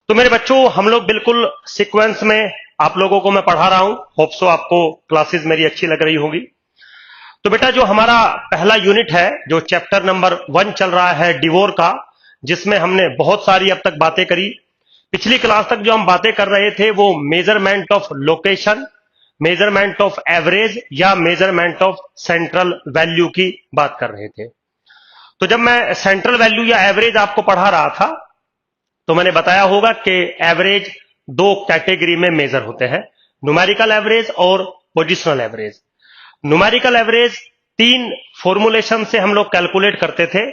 तो मेरे बच्चों, हम लोग बिल्कुल सीक्वेंस में आप लोगों को मैं पढ़ा रहा हूं। होप सो आपको क्लासेस मेरी अच्छी लग रही होगी। तो बेटा, जो हमारा पहला यूनिट है, जो चैप्टर नंबर 1 चल रहा है डिवोर का, जिसमें हमने बहुत सारी अब तक बातें करी। पिछली क्लास तक जो हम बातें कर रहे थे वो measurement of location, measurement of average या मेजरमेंट ऑफ सेंट्रल वैल्यू की बात कर रहे थे। तो जब मैं सेंट्रल वैल्यू या एवरेज आपको पढ़ा रहा था तो मैंने बताया होगा कि एवरेज दो कैटेगरी में मेजर होते हैं, न्यूमेरिकल एवरेज और positional average. Numerical average 3 formulation से हम लोग कैलकुलेट करते थे,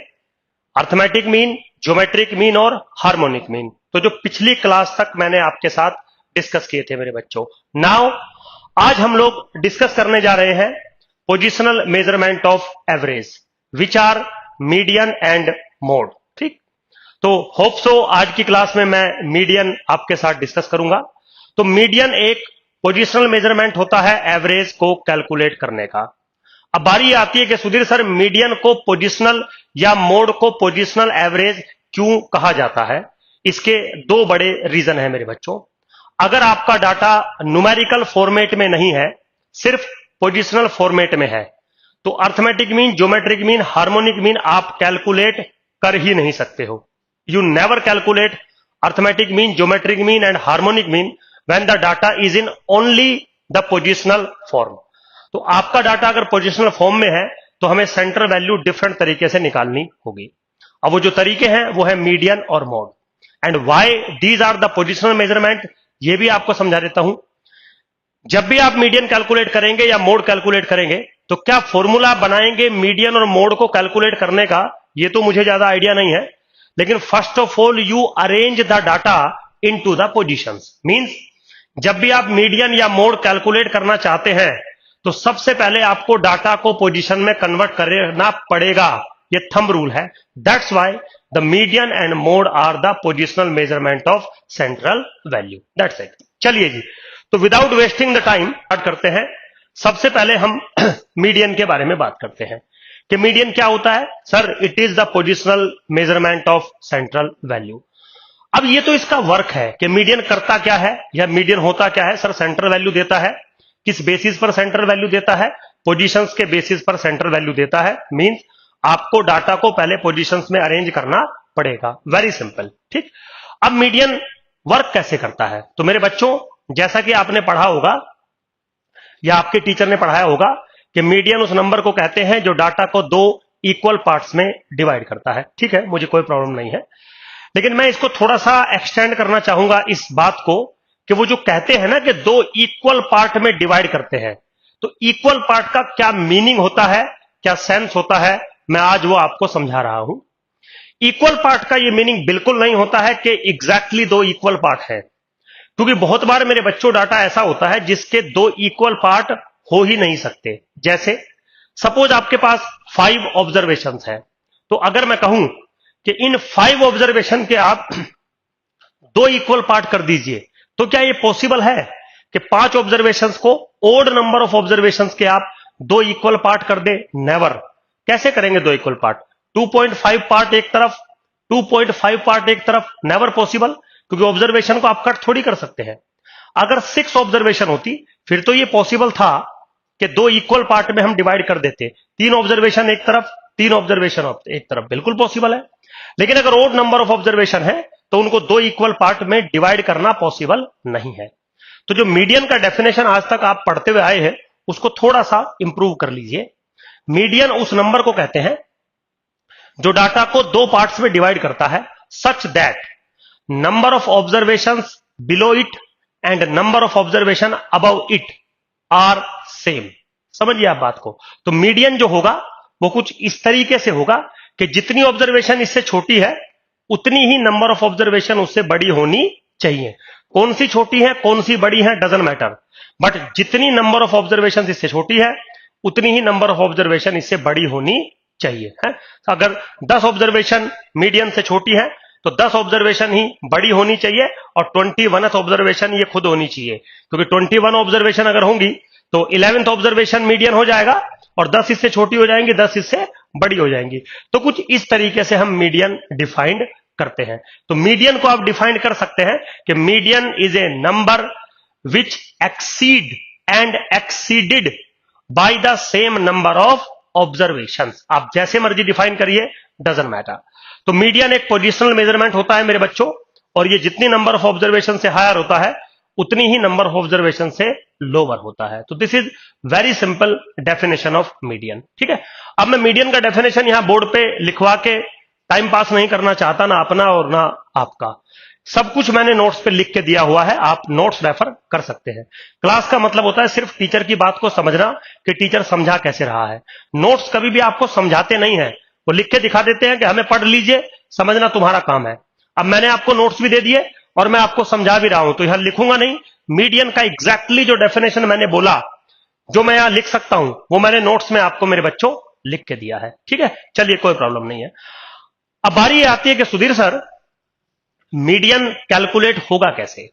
अर्थमेटिक मीन, ज्योमेट्रिक मीन और हार्मोनिक मीन। तो जो पिछली क्लास तक मैंने आपके साथ डिस्कस किए थे मेरे बच्चों। नाउ आज हम लोग डिस्कस करने जा रहे हैं positional measurement of average, which are median and mode. ठीक, तो होप सो आज की क्लास में मैं मीडियन आपके साथ डिस्कस करूंगा। तो मीडियन एक पोजिशनल मेजरमेंट होता है एवरेज को कैलकुलेट करने का। अब बारी आती है कि सुधीर सर, मीडियन को पोजिशनल या मोड को पोजिशनल एवरेज क्यों कहा जाता है? इसके 2 बड़े रीजन है मेरे बच्चों। अगर आपका डाटा न्यूमेरिकल फॉर्मेट में नहीं है, सिर्फ पोजिशनल फॉर्मेट में है, तो arithmetic mean, geometric mean, harmonic mean आप कैलकुलेट कर ही नहीं सकते हो। You never calculate arithmetic mean, geometric mean and harmonic mean when the data is in only the positional form. तो आपका डाटा अगर पोजिशनल फॉर्म में है तो हमें सेंट्रल वैल्यू डिफरेंट तरीके से निकालनी होगी। अब वो जो तरीके हैं वो है मीडियन और mode. And why these are the positional measurement, ये भी आपको समझा देता हूं। जब भी आप मीडियन कैलकुलेट करेंगे या मोड कैलकुलेट करेंगे तो क्या फॉर्मूला बनाएंगे मीडियन और मोड को कैलकुलेट करने का, ये तो मुझे ज्यादा आइडिया नहीं है। लेकिन first of all you arrange the data into the positions. Means जब भी आप मीडियन या मोड कैलकुलेट करना चाहते हैं तो सबसे पहले आपको डाटा को पोजीशन में कन्वर्ट करना पड़ेगा। ये थंब रूल है। That's why the median and mode are the positional measurement of central value. That's it. चलिए जी, तो without wasting the time start करते हैं। सबसे पहले हम मीडियन के बारे में बात करते हैं कि मीडियन क्या होता है। Sir, it is the positional measurement of central value. अब ये तो इसका वर्क है कि मीडियन करता क्या है या मीडियन होता क्या है। सर, सेंट्रल वैल्यू देता है। किस बेसिस पर सेंट्रल वैल्यू देता है? पोजीशंस के बेसिस पर सेंट्रल वैल्यू देता है। मींस आपको डाटा को पहले पोजीशंस में अरेंज करना पड़ेगा। Very simple. ठीक, अब मीडियन वर्क कैसे करता है? तो मेरे बच्चों, जैसा कि आपने पढ़ा होगा या आपके टीचर ने पढ़ाया होगा कि मीडियन उस नंबर को कहते हैं जो डाटा को 2 इक्वल पार्ट्स में डिवाइड करता है। ठीक है, मुझे कोई प्रॉब्लम नहीं है। लेकिन मैं इसको थोड़ा सा एक्सटेंड करना चाहूंगा इस बात को कि वो जो कहते हैं ना कि 2 इक्वल पार्ट में डिवाइड करते हैं, तो इक्वल पार्ट का क्या मीनिंग होता है, क्या सेंस होता है, मैं आज वो आपको समझा रहा हूं। इक्वल पार्ट का ये मीनिंग बिल्कुल नहीं होता है कि एग्जैक्टली 2 इक्वल पार्ट है, क्योंकि बहुत बार मेरे बच्चों डाटा ऐसा होता है जिसके 2 इक्वल पार्ट हो ही नहीं सकते। जैसे सपोज आपके पास 5 ऑब्जर्वेशंस है, तो अगर मैं कहूं कि इन 5 ऑब्जर्वेशन के आप 2 इक्वल पार्ट कर दीजिए, तो क्या ये पॉसिबल है कि 5 ऑब्जर्वेशंस को ओड नंबर ऑफ ऑब्जर्वेशंस के आप 2 इक्वल पार्ट कर दे? नेवर। कैसे करेंगे 2 इक्वल पार्ट? 2.5 पार्ट एक तरफ, 2.5 पार्ट एक तरफ, नेवर पॉसिबल, क्योंकि ऑब्जर्वेशन को आप कट थोड़ी कर सकते हैं। अगर 6 ऑब्जर्वेशन होती फिर तो ये पॉसिबल था कि 2 इक्वल पार्ट में हम डिवाइड कर देते। 3 ऑब्जर्वेशन एक तरफ, 3 ऑब्जर्वेशन एक तरफ, बिल्कुल पॉसिबल है। लेकिन अगर ओड नंबर ऑफ ऑब्जर्वेशन है तो उनको 2 इक्वल पार्ट में डिवाइड करना पॉसिबल नहीं है। तो जो मीडियन का डेफिनेशन आज तक आप पढ़ते हुए आए हैं उसको थोड़ा सा इंप्रूव कर लीजिए। मीडियन उस नंबर को कहते हैं जो डाटा को 2 पार्ट्स में डिवाइड करता है, such that number of observations below it and number of observation above it are same. समझिए आप बात को। तो मीडियन जो होगा वो कुछ इस तरीके से होगा कि जितनी ऑब्जर्वेशन इससे छोटी है उतनी ही नंबर ऑफ ऑब्जर्वेशन उससे बड़ी होनी चाहिए। कौन सी छोटी है कौन सी बड़ी है डजंट मैटर, बट जितनी नंबर ऑफ ऑब्जर्वेशन इससे छोटी है उतनी ही नंबर ऑफ ऑब्जर्वेशन इससे बड़ी होनी चाहिए है। अगर 10 ऑब्जर्वेशन मीडियन से छोटी है तो 10 ऑब्जर्वेशन ही बड़ी होनी चाहिए और 21th ऑब्जर्वेशन ये खुद होनी चाहिए, क्योंकि 21 ऑब्जर्वेशन अगर होंगी तो 11th ऑब्जर्वेशन मीडियन हो जाएगा और 10 इससे छोटी हो जाएंगी, 10 इससे बड़ी हो जाएंगी। तो कुछ इस तरीके से हम मीडियन डिफाइंड करते हैं। तो मीडियन को आप डिफाइन कर सकते हैं कि median is a number which exceed and exceeded by the same number of observations. आप जैसे मर्जी डिफाइन करिए, डजंट मैटर। तो मीडियन एक पोजिशनल मेजरमेंट होता है मेरे बच्चों, और ये जितनी नंबर ऑफ ऑब्जर्वेशन से हायर होता है उतनी ही नंबर ऑफ ऑब्जर्वेशन से लोअर होता है। तो this is very simple definition of median. ठीक है, अब मैं मीडियन का डेफिनेशन यहां बोर्ड पे लिखवा के टाइम पास नहीं करना चाहता, ना अपना और ना आपका। सब कुछ मैंने नोट्स पे लिख के दिया हुआ है, आप नोट्स रेफर कर सकते हैं। क्लास का मतलब होता है सिर्फ टीचर की बात को समझना कि टीचर समझा कैसे रहा है। नोट्स कभी भी आपको समझाते नहीं है, वो लिख के दिखा देते हैं कि हमें पढ़ लीजिए, समझना तुम्हारा काम है। अब मैंने आपको नोट्स भी दे दिए और मैं आपको समझा भी रहा हूं, तो यहां लिखूंगा नहीं। मीडियन का एग्जैक्टली जो डेफिनेशन मैंने बोला, जो मैं यहां लिख सकता हूं, वो मैंने नोट्स में आपको मेरे बच्चों लिख के दिया है। ठीक है, चलिए कोई प्रॉब्लम नहीं है। अब बारी आती है कि सुधीर सर मीडियन कैलकुलेट होगा कैसे।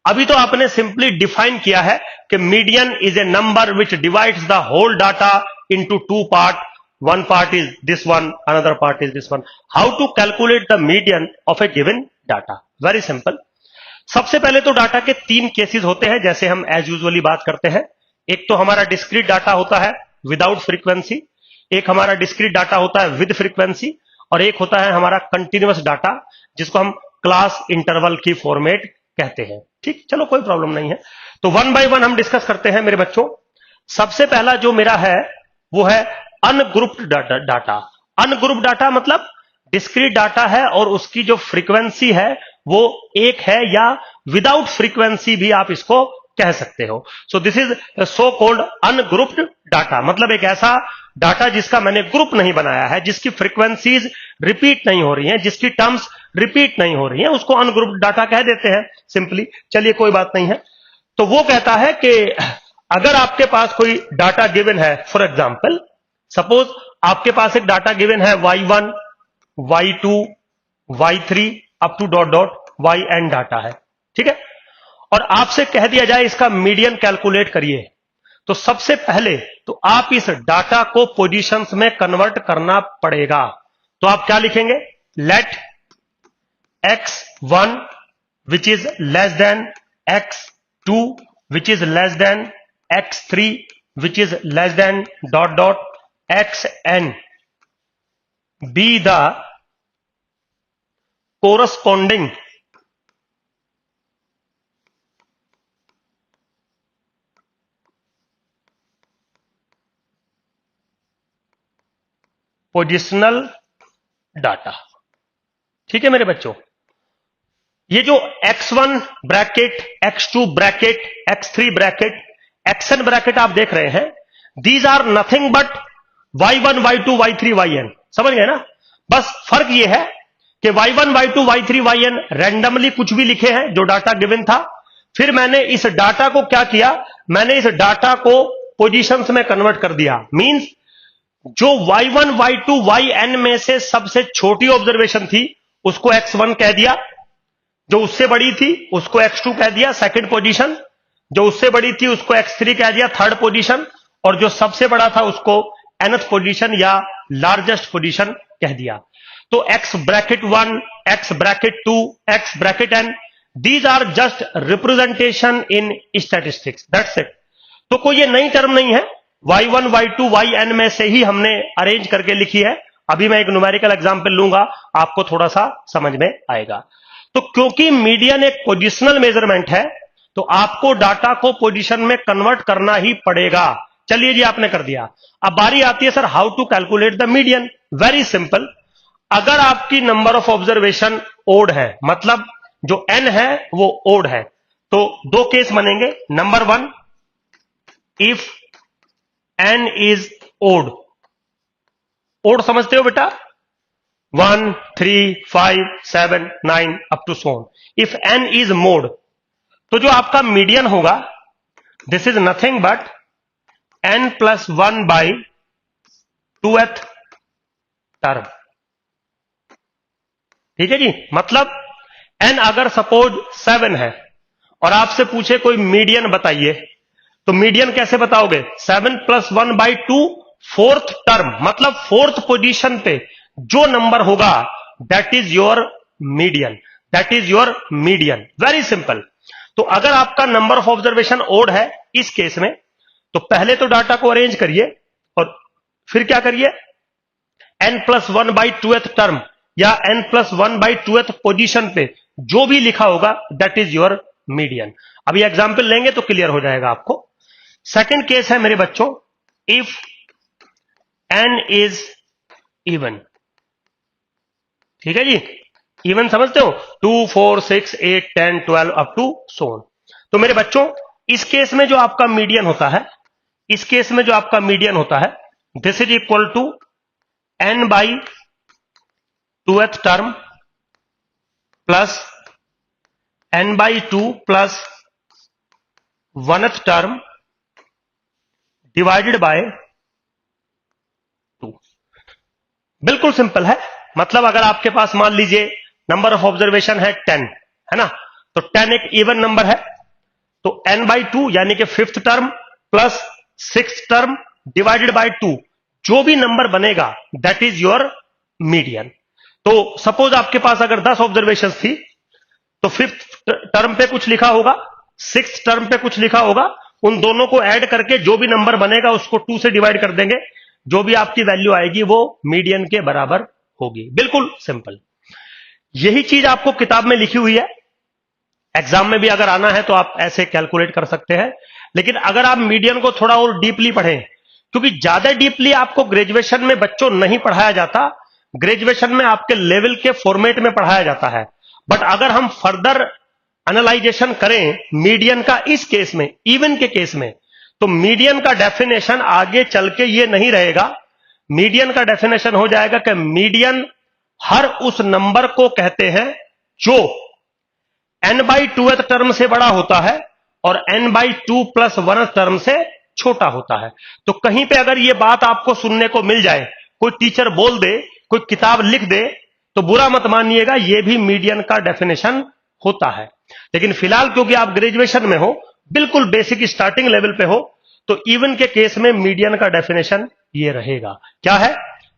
अभी तो आपने सिंपली डिफाइन किया है कि median is a number which divides the whole data into two part, one part is this one, another part is this one. How to calculate the median of a given data? Very simple. सबसे पहले तो data के तीन cases होते हैं, जैसे हम as usually बात करते हैं। एक तो हमारा डिस्क्रीट डाटा होता है विदाउट फ्रीक्वेंसी, एक हमारा डिस्क्रीट डाटा होता है विद फ्रीक्वेंसी, और एक होता है हमारा कंटिन्यूअस डाटा, जिसको हम क्लास इंटरवल की फॉर्मेट कहते हैं। ठीक, चलो कोई प्रॉब्लम नहीं है। तो वन बाय वन हम डिस्कस करते हैं मेरे बच्चों। सबसे पहला जो मेरा है वो है अनग्रुप्ड डाटा। अनग्रुप्ड डाटा मतलब डिस्क्रीट डाटा है और उसकी जो फ्रीक्वेंसी है वो एक है, या विदाउट फ्रीक्वेंसी भी आप इसको कह सकते हो। So this is so called ungrouped data, मतलब एक ऐसा डाटा जिसका मैंने ग्रुप नहीं बनाया है, जिसकी फ्रीक्वेंसीज रिपीट नहीं हो रही हैं, जिसकी टर्म्स रिपीट नहीं हो रही हैं, उसको अनग्रुप्ड डाटा कह देते हैं सिंपली। चलिए कोई बात नहीं है। तो वो कहता है कि अगर आपके पास कोई डाटा गिवन है, फॉर एग्जाम्पल सपोज आपके पास एक डाटा गिवन है y1, y2, y3 up to dot dot yn data है। ठीक है, और आपसे कह दिया जाए इसका मीडियन कैलकुलेट करिए, तो सबसे पहले तो आप इस डाटा को पोजीशंस में कन्वर्ट करना पड़ेगा। तो आप क्या लिखेंगे? Let x1 which is less than x2 which is less than x3 which is less than dot dot xn be the corresponding positional data. ठीक है मेरे बच्चों, ये जो x1 bracket, x2 bracket, x3 bracket, xn bracket आप देख रहे हैं, these are nothing but y1, y2, y3, yn। समझ गए ना? बस फर्क ये है कि y1, y2, y3, yn randomly कुछ भी लिखे हैं जो डाटा गिवन था। फिर मैंने इस डाटा को क्या किया? मैंने इस डाटा को पोजीशंस में कन्वर्ट कर दिया। मींस जो y1, y2, yn में से सबसे छोटी ऑब्जर्वेशन थी उसको x1 कह दिया, जो उससे बड़ी थी उसको x2 कह दिया सेकंड पोजीशन, जो उससे बड़ी थी उसको x3 कह दिया थर्ड पोजीशन, और जो सबसे बड़ा था उसको nth पोजीशन या लार्जेस्ट पोजीशन कह दिया। तो x bracket 1, x bracket 2, x bracket n, these are just representation in statistics, that's it. तो कोई ये नई टर्म नहीं है, y1, y2, yn में से ही हमने अरेंज करके लिखी है। अभी मैं एक न्यूमेरिकल एग्जांपल लूंगा, आपको थोड़ा सा समझ में आएगा। तो क्योंकि मीडियन एक पोजिशनल मेजरमेंट है, तो आपको डाटा को पोजीशन में कन्वर्ट करना ही पड़ेगा। चलिए जी, आपने कर दिया। अब बारी आती है sir how to calculate the median. Very simple, अगर आपकी नंबर ऑफ ऑब्जर्वेशन ओड है, मतलब जो n है वो ओड है, तो दो केस बनेंगे। Number one, if n is odd. Odd समझते हो बेटा? 1, 3, 5, 7, 9 up to so on. If n is mode, तो जो आपका मीडियन होगा this is nothing but n plus 1 by 2th term. ठीक है जी, मतलब n अगर सपोज 7 है और आपसे पूछे कोई मीडियन बताइए, तो मीडियन कैसे बताओगे? 7 प्लस 1 बाई 2 फोर्थ टर्म, मतलब फोर्थ पोजीशन पे जो नंबर होगा that is your median, that is your median, very simple. तो अगर आपका नंबर ऑफ ऑब्जर्वेशन ओड है इस केस में, तो पहले तो डाटा को अरेंज करिए और फिर क्या करिए, n+1/2th टर्म या n+1/2th पोजीशन पे जो भी लिखा होगा दैट इज योर मीडियन। अभी एग्जांपल लेंगे तो क्लियर हो जाएगा आपको। सेकंड केस है मेरे बच्चों, इफ n इज इवन, ठीक है जी, इवन समझते हो, 2 4 6 8 10 12 अप टू सो ऑन। तो मेरे बच्चों इस केस में जो आपका मीडियन होता है, इस केस में जो आपका मीडियन होता है, this is equal to n/2th term plus n/2 plus 1th term divided by 2। बिल्कुल सिंपल है। मतलब अगर आपके पास मान लीजिए नंबर ऑफ ऑब्जर्वेशन है 10, है ना, तो 10 एक इवन नंबर है, तो n/2 यानी कि 5th term plus 6th term divided by 2 जो भी नंबर बनेगा दैट इज योर मीडियन। तो सपोज आपके पास अगर 10 ऑब्जर्वेशन थी, तो 5th टर्म पे कुछ लिखा होगा, 6th टर्म पे कुछ लिखा होगा, उन दोनों को ऐड करके जो भी नंबर बनेगा उसको 2 से डिवाइड कर देंगे, जो भी आपकी वैल्यू आएगी वो मीडियन के बराबर होगी। बिल्कुल सिंपल। यही चीज आपको किताब में लिखी हुई है, एग्जाम में भी अगर आना है तो आप ऐसे कैलकुलेट कर सकते हैं। लेकिन अगर आप मीडियन को थोड़ा और डीपली पढ़ें, क्योंकि ज्यादा डीपली आपको ग्रेजुएशन में बच्चों नहीं पढ़ाया जाता, ग्रेजुएशन में आपके लेवल के फॉर्मेट में पढ़ाया जाता है। बट अगर हम फर्दर एनालाइजेशन करें मीडियन का इस केस में, इवन के केस में, तो मीडियन का डेफिनेशन आगे चल के ये नहीं रहेगा। मीडियन का डेफिनेशन हो जाएगा कि मीडियन हर उस नंबर को कहते हैं जो n/2th टर्म से बड़ा होता है और n/2 + 1th टर्म से छोटा होता है। तो कहीं पे अगर ये बात आपको सुनने को मिल जाए, कोई टीचर बोल दे, कोई किताब लिख दे, तो बुरा मत मानिएगा, ये भी मीडियन का डेफिनेशन होता है। लेकिन फिलहाल क्योंकि आप ग्रेजुएशन में हो, बिल्कुल बेसिक स्टार्टिंग लेवल पे हो, तो इवन के केस में मीडियन का डेफिनेशन ये रहेगा। क्या है?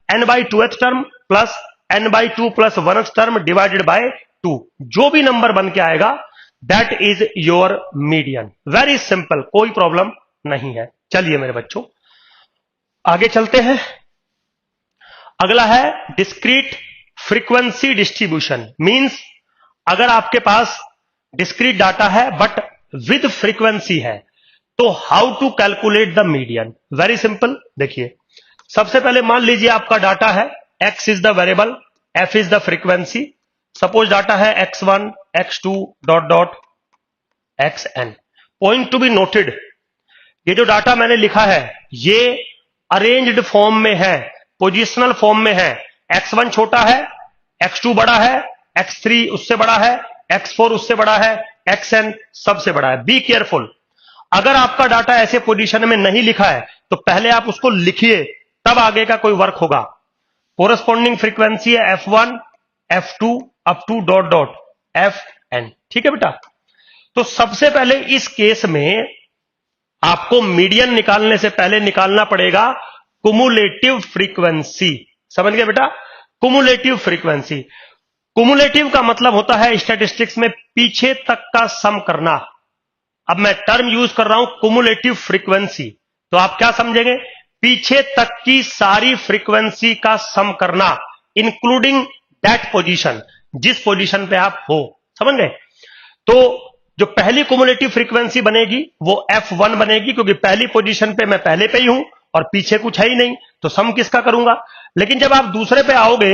n/2th term plus n/2 + 1th term divided by 2 जो भी नंबर बन के आएगा that is your median. Very simple, कोई प्रॉब्लम नहीं है। चलिए मेरे बच्चों आगे चलते हैं। अगला है डिस्क्रीट फ्रीक्वेंसी डिस्ट्रीब्यूशन। मींस अगर आपके पास डिस्क्रीट डाटा है बट विद फ्रीक्वेंसी है, तो how to calculate the median. Very simple. देखिए सबसे पहले मान लीजिए आपका डाटा है, x is the variable, f is the frequency. Suppose data है x1 x2 ... xn। Point to be noted, ये जो डाटा मैंने लिखा है ये अरेंज्ड फॉर्म में है, पोजिशनल फॉर्म में है। x1 छोटा है, x2 बड़ा है, x3 उससे बड़ा है, x4 उससे बड़ा है, xn सबसे बड़ा है। बी केयरफुल, अगर आपका डाटा ऐसे पोजीशन में नहीं लिखा है तो पहले आप उसको लिखिए, तब आगे का कोई वर्क होगा। कोरस्पॉन्डिंग फ्रीक्वेंसी है f1 f2 up to ... fn। ठीक है बेटा। तो सबसे पहले इस केस में आपको मीडियन निकालने से पहले निकालना पड़ेगा कुमुलेटिव फ्रीक्वेंसी। समझ गए बेटा? Cumulative frequency. कुमुलेटिव का मतलब होता है स्टैटिस्टिक्स में पीछे तक का सम करना। अब मैं टर्म यूज कर रहा हूं कुमुलेटिव फ्रीक्वेंसी, तो आप क्या समझेंगे? पीछे तक की सारी फ्रीक्वेंसी का सम करना, इंक्लूडिंग दैट पोजीशन, जिस पोजीशन पे आप हो। समझ गए? तो जो पहली कुमुलेटिव फ्रीक्वेंसी बनेगी वो f1 बनेगी, क्योंकि पहली पोजीशन पे मैं पहले पे ही हूं और पीछे कुछ है ही नहीं, तो सम किसका करूंगा। लेकिन जब आप दूसरे पे आओगे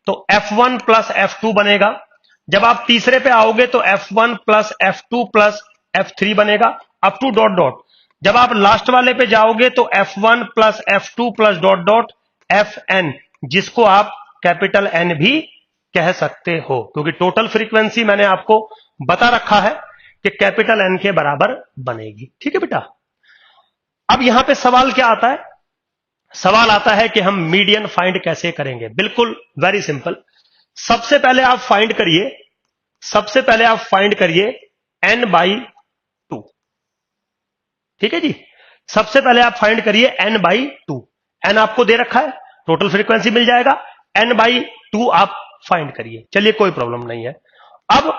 तो f1 + f2 बनेगा। जब आप तीसरे पे आओगे तो f1 + f2 + f3 बनेगा अप टू ... जब आप लास्ट वाले पे जाओगे तो f1 + f2 + ... fn, जिसको आप कैपिटल N भी कह सकते हो, क्योंकि टोटल फ्रीक्वेंसी मैंने आपको बता रखा है कि कैपिटल N के बराबर बनेगी। ठीक है बेटा। अब यहां पे सवाल क्या आता है? सवाल आता है कि हम मीडियन फाइंड कैसे करेंगे। बिल्कुल वेरी सिंपल। सबसे पहले आप फाइंड करिए n/2। ठीक है जी। सबसे पहले आप फाइंड करिए n/2। n आपको दे रखा है, टोटल फ्रीक्वेंसी मिल जाएगा। n/2 आप फाइंड करिए। चलिए कोई प्रॉब्लम नहीं है। अब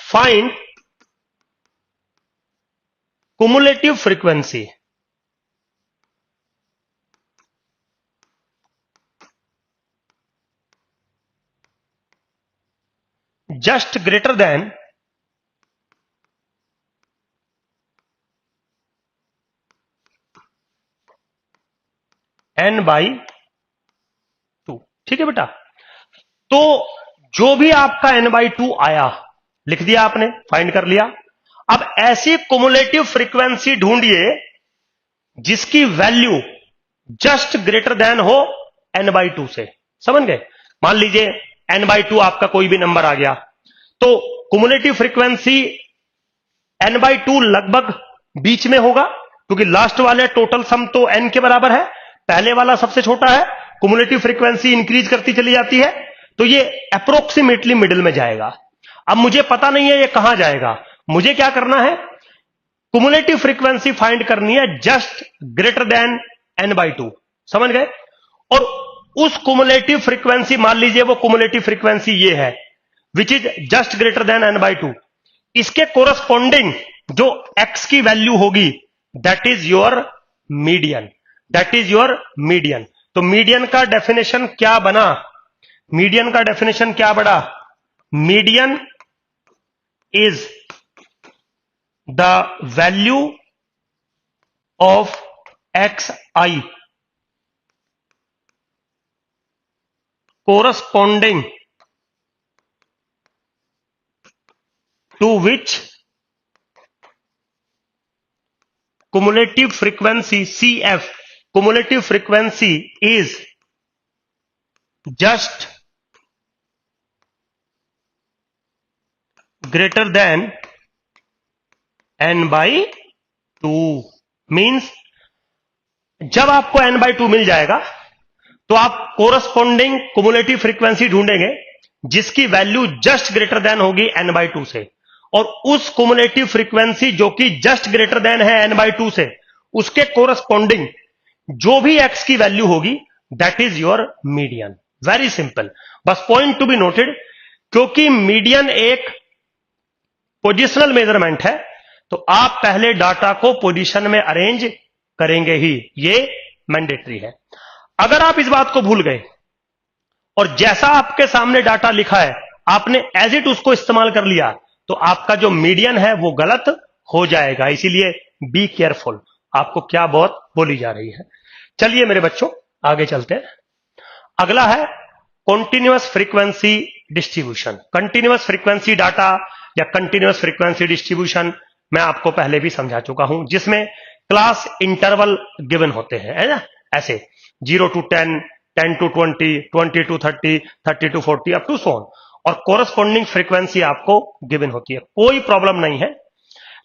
find cumulative frequency, just greater than n/2। ठीक है बेटा, तो जो भी आपका n/2 आया लिख दिया आपने, फाइंड कर लिया। अब ऐसी कुमुलेटिव फ्रीक्वेंसी ढूंढिए जिसकी वैल्यू जस्ट ग्रेटर देन हो n/2 से। समझ गए? मान लीजिए n/2 आपका कोई भी नंबर आ गया, तो कुमुलेटिव फ्रीक्वेंसी n/2 लगभग बीच में होगा, क्योंकि लास्ट वाले टोटल सम तो n के बराबर है, पहले वाला सबसे छोटा है, कुमुलेटिव फ्रीक्वेंसी इंक्रीज करती चली जाती है, तो ये अप्रोक्सीमेटली मिडिल में जाएगा। अब मुझे पता नहीं है ये कहां जाएगा, मुझे क्या करना है, कुमुलेटिव फ्रीक्वेंसी फाइंड करनी है जस्ट ग्रेटर देन n/2। समझ गए? और उस कुमुलेटिव फ्रीक्वेंसी, मान लीजिए वो कुमुलेटिव फ्रीक्वेंसी ये है which is just greater than n/2, इसके कोरस्पॉन्डिंग जो x की वैल्यू होगी that is your median, that is your median. तो मीडियन का डेफिनेशन क्या बना? मीडियन का डेफिनेशन क्या बड़ा? Median is the value of xi corresponding to which cumulative frequency CF, cumulative frequency is just greater than n/2। Means जब आपको n/2 मिल जाएगा तो आप कोरस्पॉन्डिंग कुमुलेटिव फ्रीक्वेंसी ढूंढेंगे जिसकी वैल्यू जस्ट ग्रेटर देन होगी n/2 से, और उस कुमुलेटिव फ्रीक्वेंसी जो कि जस्ट ग्रेटर देन है n/2 से, उसके कोरस्पॉन्डिंग जो भी x की वैल्यू होगी that is your median. Very simple, बस पॉइंट टू बी नोटेड, क्योंकि मीडियन एक पोजिशनल मेजरमेंट है, तो आप पहले डाटा को पोजीशन में अरेंज करेंगे ही, ये मैंडेटरी है। अगर आप इस बात को भूल गए और जैसा आपके सामने डाटा लिखा है आपने एज इट उसको इस्तेमाल कर लिया, तो आपका जो मीडियन है वो गलत हो जाएगा। इसीलिए बी केयरफुल, आपको क्या बहुत बोली जा रही है। चलिए मेरे बच्चों आगे चलते हैं। अगला है continuous frequency distribution. Continuous frequency data या कंटिन्यूअस फ्रीक्वेंसी डिस्ट्रीब्यूशन मैं आपको पहले भी समझा चुका हूं, जिसमें क्लास इंटरवल गिवन होते हैं, है ना, ऐसे 0 to 10, 10 to 20, 20 to 30, 30 to 40 up to so on, और कोरस्पॉन्डिंग फ्रीक्वेंसी आपको गिवन होती है, कोई प्रॉब्लम नहीं है।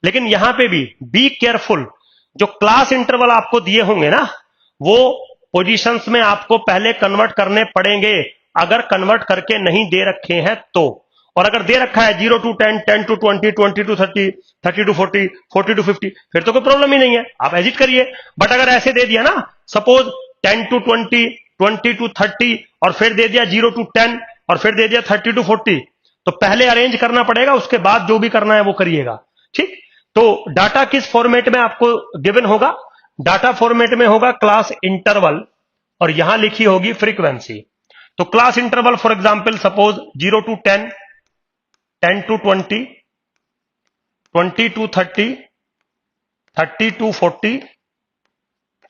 लेकिन यहां पे भी बी केयरफुल, जो क्लास इंटरवल आपको दिए होंगे ना, वो पोजीशंस में आपको पहले कन्वर्ट करने पड़ेंगे, अगर कन्वर्ट करके नहीं दे रखे हैं तो। और अगर दे रखा है 0 to 10, 10 to 20, 20 to 30, 30 to 40, 40 to 50, फिर तो कोई प्रॉब्लम ही नहीं है, आप एजिट करिए। बट अगर ऐसे दे दिया ना, सपोज 10 to 20, 20 to 30 और फिर दे दिया 0 to 10 और फिर दे दिया 30 to 40, तो पहले अरेंज करना पड़ेगा, उसके बाद जो भी करना है वो करिएगा। ठीक, तो डाटा किस फॉर्मेट में आपको गिवन होगा? डाटा फॉर्मेट में होगा क्लास इंटरवल, और यहां लिखी होगी फ्रीक्वेंसी। तो class interval for example suppose 0 to 10, 10 to 20, 20 to 30, 30 to 40,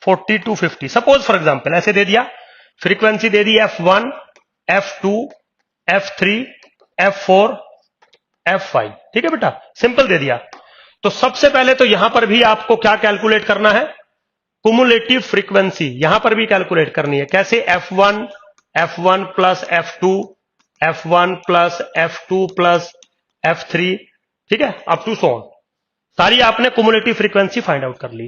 40 to 50, suppose for example ऐसे दे दिया। फ्रीक्वेंसी दे दी F1, F2, F3, F4, F5। ठीक है बेटा, सिंपल दे दिया। तो सबसे पहले तो यहां पर भी आपको क्या कैलकुलेट करना है? कुमुलेटिव फ्रीक्वेंसी यहां पर भी कैलकुलेट करनी है। कैसे? F1, F1 plus F2, F1 plus F2 plus F3, ठीक है, अप टू सो ऑन, सारी आपने कुमुलेटिव फ्रीक्वेंसी फाइंड आउट कर ली।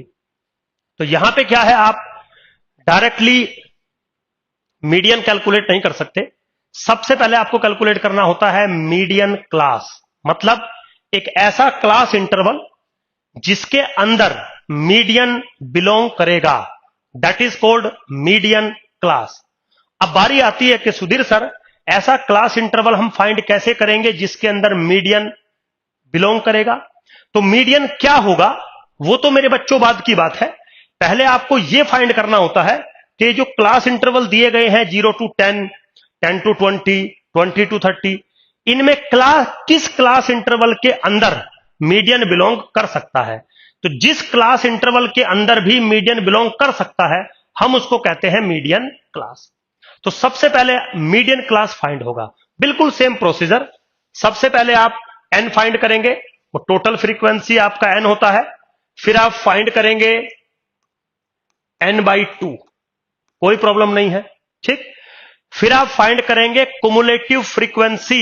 तो यहां पे क्या है, आप डायरेक्टली मीडियन कैलकुलेट नहीं कर सकते। सबसे पहले आपको कैलकुलेट करना होता है मीडियन क्लास, मतलब एक ऐसा क्लास इंटरवल जिसके अंदर मीडियन बिलोंग करेगा, that is called median class. अब बारी आती है कि सुधीर सर, ऐसा क्लास इंटरवल हम फाइंड कैसे करेंगे जिसके अंदर मीडियन बिलोंग करेगा? तो मीडियन क्या होगा वो तो मेरे बच्चों बाद की बात है। पहले आपको यह फाइंड करना होता है कि जो क्लास इंटरवल दिए गए हैं 0 to 10, 10 to 20, 20 to 30, इनमें किस क्लास इंटरवल के अंदर मीडियन बिलोंग कर सकता है? तो जिस क्लास इंटरवल के अंदर भी मीडियन बिलोंग कर सकता है हम उसको कहते हैं मीडियन क्लास। तो सबसे पहले मीडियन क्लास फाइंड होगा, बिल्कुल सेम प्रोसीजर। सबसे पहले आप एन फाइंड करेंगे, वो टोटल फ्रीक्वेंसी आपका एन होता है। फिर आप फाइंड करेंगे n/2, कोई प्रॉब्लम नहीं है, ठीक। फिर आप फाइंड करेंगे cumulative frequency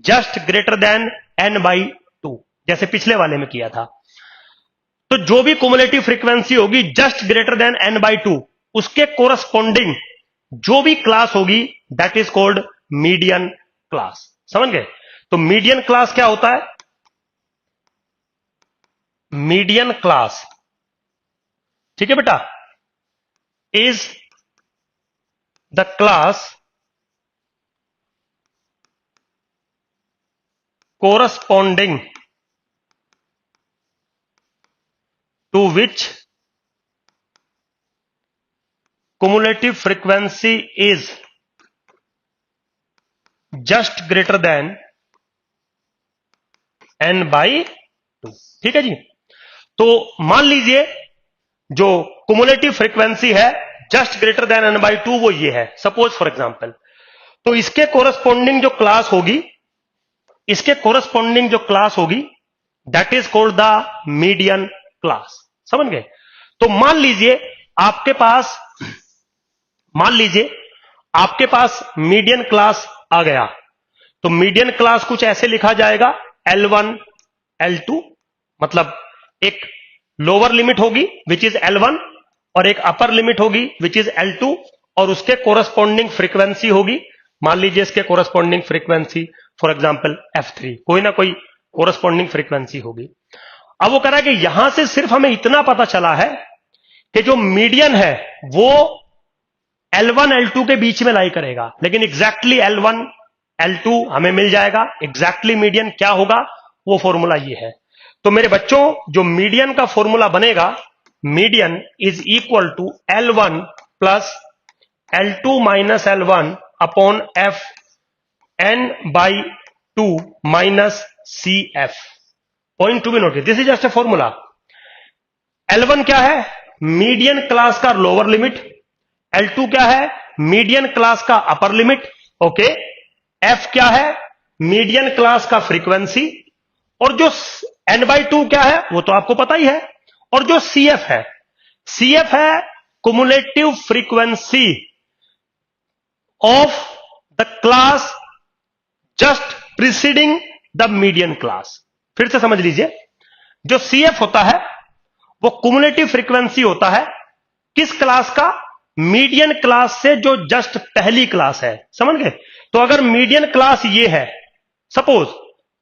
just greater than n/2, जैसे पिछले वाले में किया था। तो जो भी कुमुलेटिव फ्रीक्वेंसी होगी जस्ट ग्रेटर देन n/2, उसके कोरस्पॉन्डिंग जो भी क्लास होगी that is called median class. समझ गए? तो मीडियन क्लास क्या होता है? मीडियन क्लास, ठीक है बेटा, is the class corresponding to which cumulative frequency is just greater than n/2। ठीक है जी। तो मान लीजिए जो कुमुलेटिव फ्रीक्वेंसी है जस्ट ग्रेटर देन n/2 वो ये है, सपोज फॉर एग्जांपल। तो इसके कोरस्पॉन्डिंग जो क्लास होगी, that is called the median class. समझ गए? तो मान लीजिए आपके पास मीडियन क्लास आ गया। तो मीडियन क्लास कुछ ऐसे लिखा जाएगा L1, L2, मतलब एक लोअर लिमिट होगी विच इज L1 और एक अपर लिमिट होगी विच इज L2 और उसके कोरस्पॉन्डिंग फ्रीक्वेंसी होगी। मान लीजिए इसके corresponding frequency for example F3, कोई ना कोई कोरस्पॉन्डिंग फ्रीक्वेंसी होगी। अब वो कह रहा है कि यहां से सिर्फ हमें इतना पता चला है कि जो मीडियन है वो L1, L2 के बीच में लाई करेगा, लेकिन एग्जैक्टली L1, L2 हमें मिल जाएगा। एग्जैक्टली मीडियन क्या होगा वो फॉर्मूला ये है। तो मेरे बच्चों जो मीडियन का फॉर्मूला बनेगा, median is equal to L1 plus L2 minus L1 upon F n/2 minus CF। Point to be noted, this is just a formula. L1 क्या है? मीडियन क्लास का लोअर लिमिट। L2 क्या है? Median class का upper limit. Okay. F क्या है? Median class का frequency. और जो n/2 क्या है वो तो आपको पता ही है। और जो CF है, CF है cumulative frequency of the class just preceding the median class. फिर से समझ लीजिए, जो CF होता है वो कुमुलेटिव फ्रीक्वेंसी होता है किस क्लास का? मीडियन क्लास से जो जस्ट पहली क्लास है। समझ गए? तो अगर मीडियन क्लास ये है सपोज,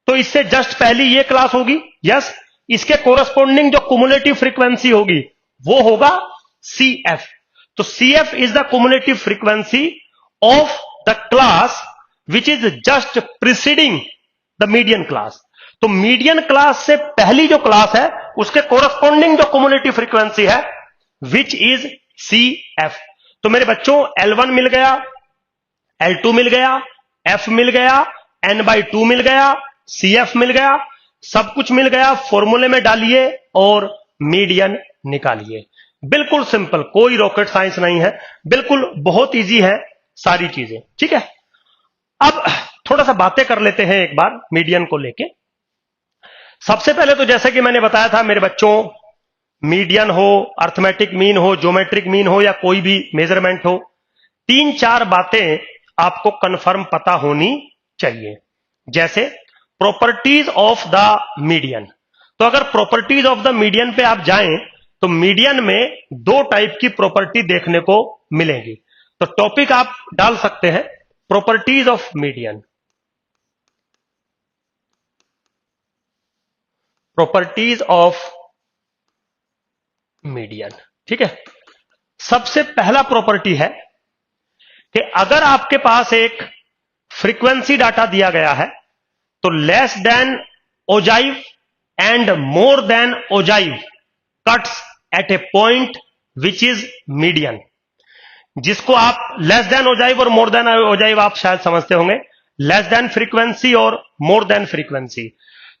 तो इससे जस्ट पहली ये क्लास होगी, यस। इसके कोरस्पॉन्डिंग जो कुमुलेटिव फ्रीक्वेंसी होगी वो होगा CF। तो CF is the cumulative frequency of the class which is just preceding the median class. तो मीडियन क्लास से पहली जो क्लास है उसके कोरस्पॉन्डिंग जो कुमुलेटिव फ्रीक्वेंसी है विच इज CF। तो मेरे बच्चों L1 मिल गया, L2 मिल गया, F मिल गया, n/2 मिल गया, CF मिल गया, सब कुछ मिल गया। फॉर्मूले में डालिए और मीडियन निकालिए। बिल्कुल सिंपल, कोई रॉकेट साइंस नहीं है, बिल्कुल बहुत इजी है सारी चीजें। ठीक है, अब थोड़ा सा बातें कर लेते हैं एक बार मीडियन को लेके। सबसे पहले तो जैसे कि मैंने बताया था मेरे बच्चों, मीडियन हो, अर्थमेटिक मीन हो, ज्योमेट्रिक मीन हो या कोई भी मेजरमेंट हो, 3-4 बातें आपको कंफर्म पता होनी चाहिए। जैसे प्रॉपर्टीज ऑफ द मीडियन। तो अगर प्रॉपर्टीज ऑफ द मीडियन पे आप जाएं तो मीडियन में 2 टाइप की प्रॉपर्टी देखने को मिलेंगी। तो टॉपिक आप डाल सकते हैं properties of median. Properties of median, ठीक है। सबसे पहला प्रॉपर्टी है कि अगर आपके पास एक फ्रीक्वेंसी डाटा दिया गया है, तो less than ogive and more than ogive cuts eight A point which is median. जिसको आप लेस देन ओजाइव और मोर देन ओजाइव आप शायद समझते होंगे, लेस देन फ्रीक्वेंसी और मोर देन फ्रीक्वेंसी।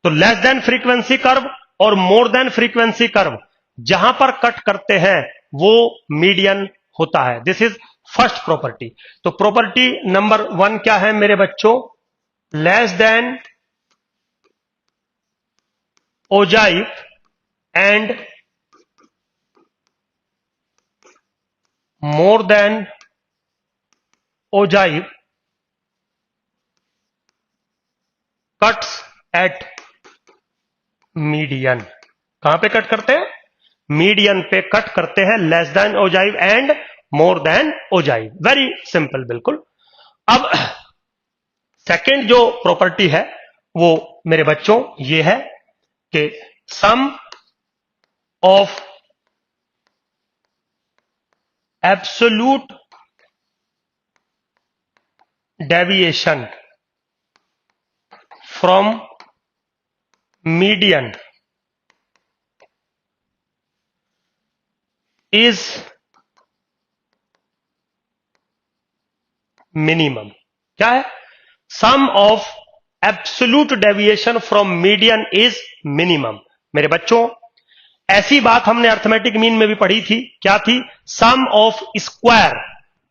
तो लेस देन फ्रीक्वेंसी कर्व और मोर देन फ्रीक्वेंसी कर्व जहां पर कट करते हैं वो मीडियन होता है। This is first property. तो प्रॉपर्टी नंबर 1 क्या है मेरे बच्चों? Less than ogive and more than ogive cuts at median. कहां पे कट करते हैं? मीडियन पे कट करते हैं, less than ogive and more than ogive. Very simple, बिल्कुल। अब सेकंड जो प्रॉपर्टी है वो मेरे बच्चों ये है कि sum of absolute deviation from median is minimum. क्या है? Sum of absolute deviation from median is minimum. मेरे बच्चों ऐसी बात हमने अर्थमेटिक मीन में भी पढ़ी थी। क्या थी? Sum of square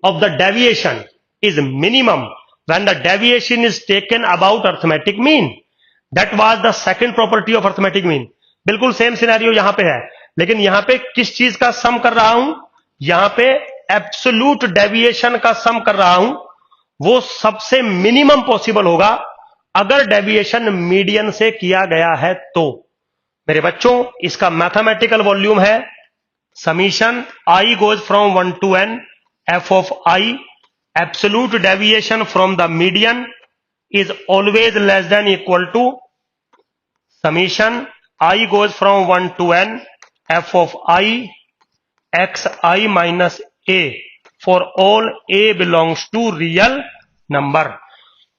of the deviation is minimum when the deviation is taken about arithmetic mean. That was the second property of arithmetic mean. बिल्कुल सेम सिनेरियो यहां पे है, लेकिन यहां पे किस चीज का सम कर रहा हूं? यहां पे एब्सोल्यूट डेविएशन का सम कर रहा हूं। वो सबसे मिनिमम पॉसिबल होगा अगर डेविएशन मीडियन से किया गया है तो। मेरे बच्चों इसका मैथमेटिकल वॉल्यूम है summation I goes from 1 to n f of I absolute deviation from the median is always less than equal to summation I goes from 1 to n f of I xi minus a for all a belongs to real number.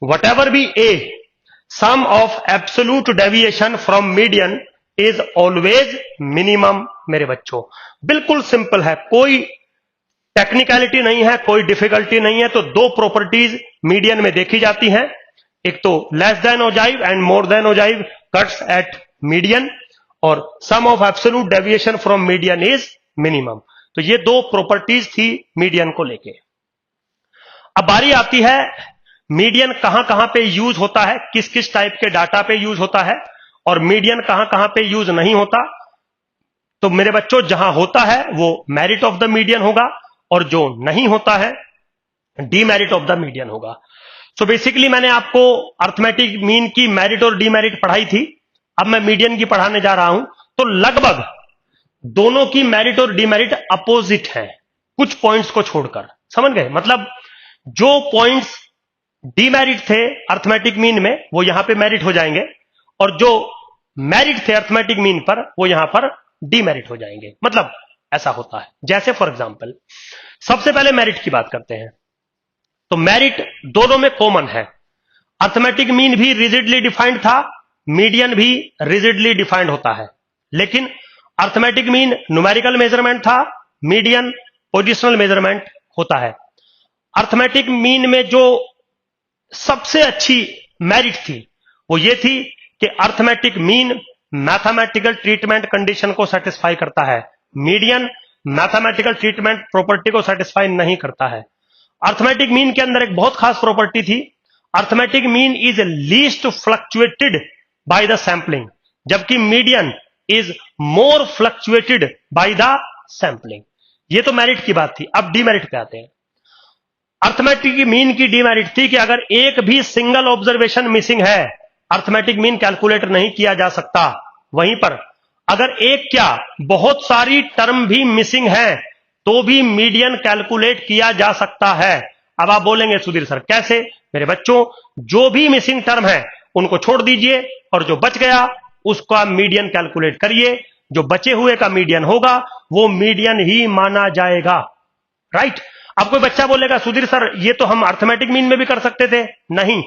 Whatever be a, sum of absolute deviation from median is always minimum। मेरे बच्चों बिल्कुल simple है, कोई technicality नहीं है, कोई difficulty नहीं है। तो दो प्रॉपर्टीज मीडियन में देखी जाती हैं, एक तो less than ogive and more than ogive cuts at median, और sum of absolute deviation from median is minimum. तो ये दो प्रॉपर्टीज थी मीडियन को लेके। अब बारी आती है मीडियन कहां कहां पे यूज होता है, किस किस टाइप के डाटा पे यूज होता है, और मीडियन कहां कहां पे यूज नहीं होता। तो मेरे बच्चों जहां होता है वो मेरिट ऑफ द मीडियन होगा, और जो नहीं होता है डीमेरिट ऑफ द मीडियन होगा। सो बेसिकली मैंने आपको अर्थमेटिक मीन की मेरिट और डीमेरिट पढ़ाई थी, अब मैं मीडियन की पढ़ाने जा रहा हूं। तो लगभग दोनों की मेरिट और डीमेरिट अपोजिट है, कुछ पॉइंट्स को छोड़कर। समझ गए? मतलब जो पॉइंट्स डीमेरिट थे अर्थमेटिक मीन में वो यहां पे मेरिट हो जाएंगे, और जो मेरिट थे अर्थमेटिक मीन पर वो यहां पर डीमेरिट हो जाएंगे। मतलब ऐसा होता है। जैसे फॉर एग्जांपल सबसे पहले मेरिट की बात करते हैं। तो मेरिट दोनों में कॉमन है, अर्थमेटिक मीन भी रिजिडली डिफाइंड था, मीडियन भी रिजिडली डिफाइंड होता है। लेकिन अर्थमेटिक मीन न्यूमेरिकल मेजरमेंट था, मीडियन पोजिशनल मेजरमेंट होता है। अर्थमेटिक मीन में जो सबसे अच्छी मेरिट थी वो ये थी कि arithmetic mean mathematical treatment condition को सेटिस्फाई करता है, मीडियन मैथमेटिकल ट्रीटमेंट प्रॉपर्टी को सेटिस्फाई नहीं करता है। अर्थमेटिक मीन के अंदर एक बहुत खास प्रॉपर्टी थी, arithmetic mean is least fluctuated by the sampling, जबकि median is more fluctuated by the sampling. ये तो मेरिट की बात थी। अब डीमेरिट पे आते हैं। अर्थमेटिक मीन की डीमेरिट थी कि अगर एक भी सिंगल ऑब्जर्वेशन मिसिंग है अर्थमेटिक मीन कैलकुलेट नहीं किया जा सकता। वहीं पर अगर एक क्या बहुत सारी टर्म भी मिसिंग है तो भी मीडियन कैलकुलेट किया जा सकता है। अब आप बोलेंगे सुधीर सर कैसे? मेरे बच्चों जो भी मिसिंग टर्म है उनको छोड़ दीजिए और जो बच गया उसका मीडियन कैलकुलेट करिए, जो बचे हुए का मीडियन होगा वो मीडियन ही माना जाएगा। राइट? अब कोई बच्चा बोलेगा सुधीर सर ये तो हम अर्थमेटिक मीन में भी कर सकते थे। नहीं,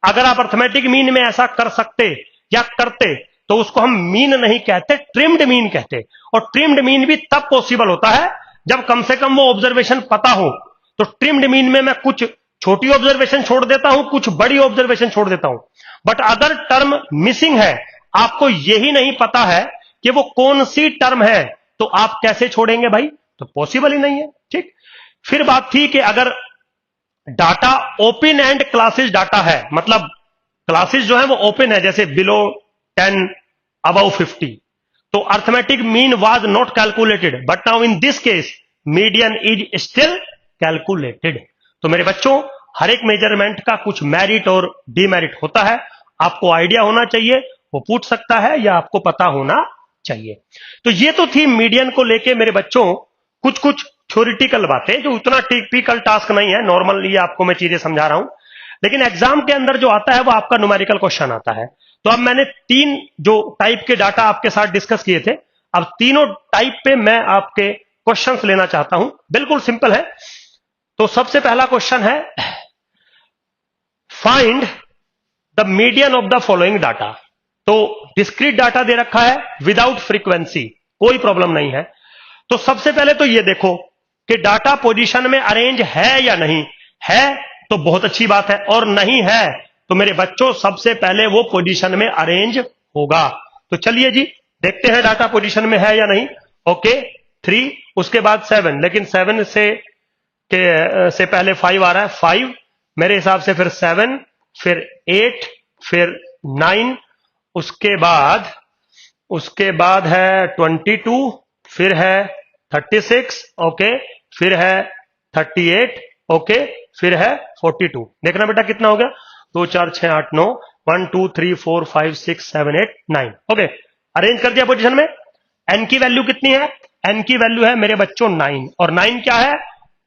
अगर आप अर्थमेटिक मीन में ऐसा कर सकते या करते तो उसको हम मीन नहीं कहते, ट्रिम्ड मीन कहते। और ट्रिम्ड मीन भी तब पॉसिबल होता है जब कम से कम वो ऑब्जर्वेशन पता हो। तो ट्रिम्ड मीन में मैं कुछ छोटी ऑब्जर्वेशन छोड़ देता हूं, कुछ बड़ी ऑब्जर्वेशन छोड़ देता हूं। बट अगर टर्म मिसिंग है, आपको यही नहीं पता है कि वो कौन सी टर्म है, तो आप कैसे छोड़ेंगे भाई? तो पॉसिबल ही नहीं है। ठीक, फिर बात थी कि अगर data open and classes data है, मतलब क्लासेस जो है वो ओपन है, जैसे बिलो 10 अबव 50, तो arithmetic mean was not calculated, but now in this case median is still calculated. तो मेरे बच्चों, हर एक मेजरमेंट का कुछ मेरिट और डीमेरिट होता है, आपको आइडिया होना चाहिए, वो पूछ सकता है या आपको पता होना चाहिए। तो ये तो थी मीडियन को लेके मेरे बच्चों कुछ कुछ थ्योरिटिकल बातें, जो उतना टिपिकल टास्क नहीं है, नॉर्मली आपको मैं चीजें समझा रहा हूं। लेकिन एग्जाम के अंदर जो आता है वो आपका न्यूमेरिकल क्वेश्चन आता है। तो अब मैंने 3 जो टाइप के डाटा आपके साथ डिस्कस किए थे, अब तीनों टाइप पे मैं आपके क्वेश्चंस लेना चाहता हूं। बिल्कुल सिंपल है। तो सबसे पहला क्वेश्चन है, find the median of the following data. तो डिस्क्रीट डाटा दे रखा है विदाउट फ्रीक्वेंसी, कोई प्रॉब्लम नहीं है। तो सबसे पहले तो ये देखो कि डाटा पोजीशन में अरेंज है या नहीं है, तो बहुत अच्छी बात है, और नहीं है तो मेरे बच्चों सबसे पहले वो पोजीशन में अरेंज होगा। तो चलिए जी देखते हैं डाटा पोजीशन में है या नहीं। ओके, 3, उसके बाद 7, लेकिन 7 से पहले 5 आ रहा है, 5 मेरे हिसाब से, फिर 7, फिर 8, फिर 9, उसके बाद है 22, फिर है 36, ओके, फिर है 38, ओके, फिर है 42। देखना बेटा कितना हो गया, 2 4 6 8 9, 1 2 3 4 5 6 7 8 9। ओके, अरेंज कर दिया पोजीशन में। एन की वैल्यू कितनी है? एन की वैल्यू है मेरे बच्चों 9, और 9 क्या है?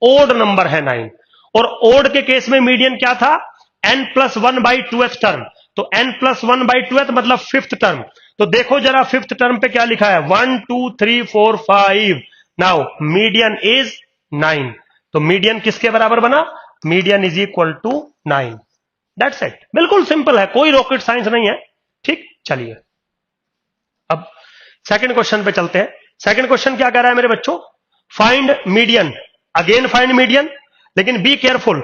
ओड नंबर है 9। और ओड के केस में मीडियन क्या था? n+1/2th term. तो n+1/2th मतलब 5th टर्म। तो देखो जरा 5th टर्म पे क्या लिखा है, 1 2 3 4 5। Now median is 9। तो मीडियन किसके बराबर बना? Median is equal to 9। That's it, बिल्कुल सिंपल है, कोई रॉकेट साइंस नहीं है। ठीक, चलिए अब सेकंड क्वेश्चन पे चलते हैं। सेकंड क्वेश्चन क्या कह रहा है मेरे बच्चों? Find median. Again find median, लेकिन बी केयरफुल,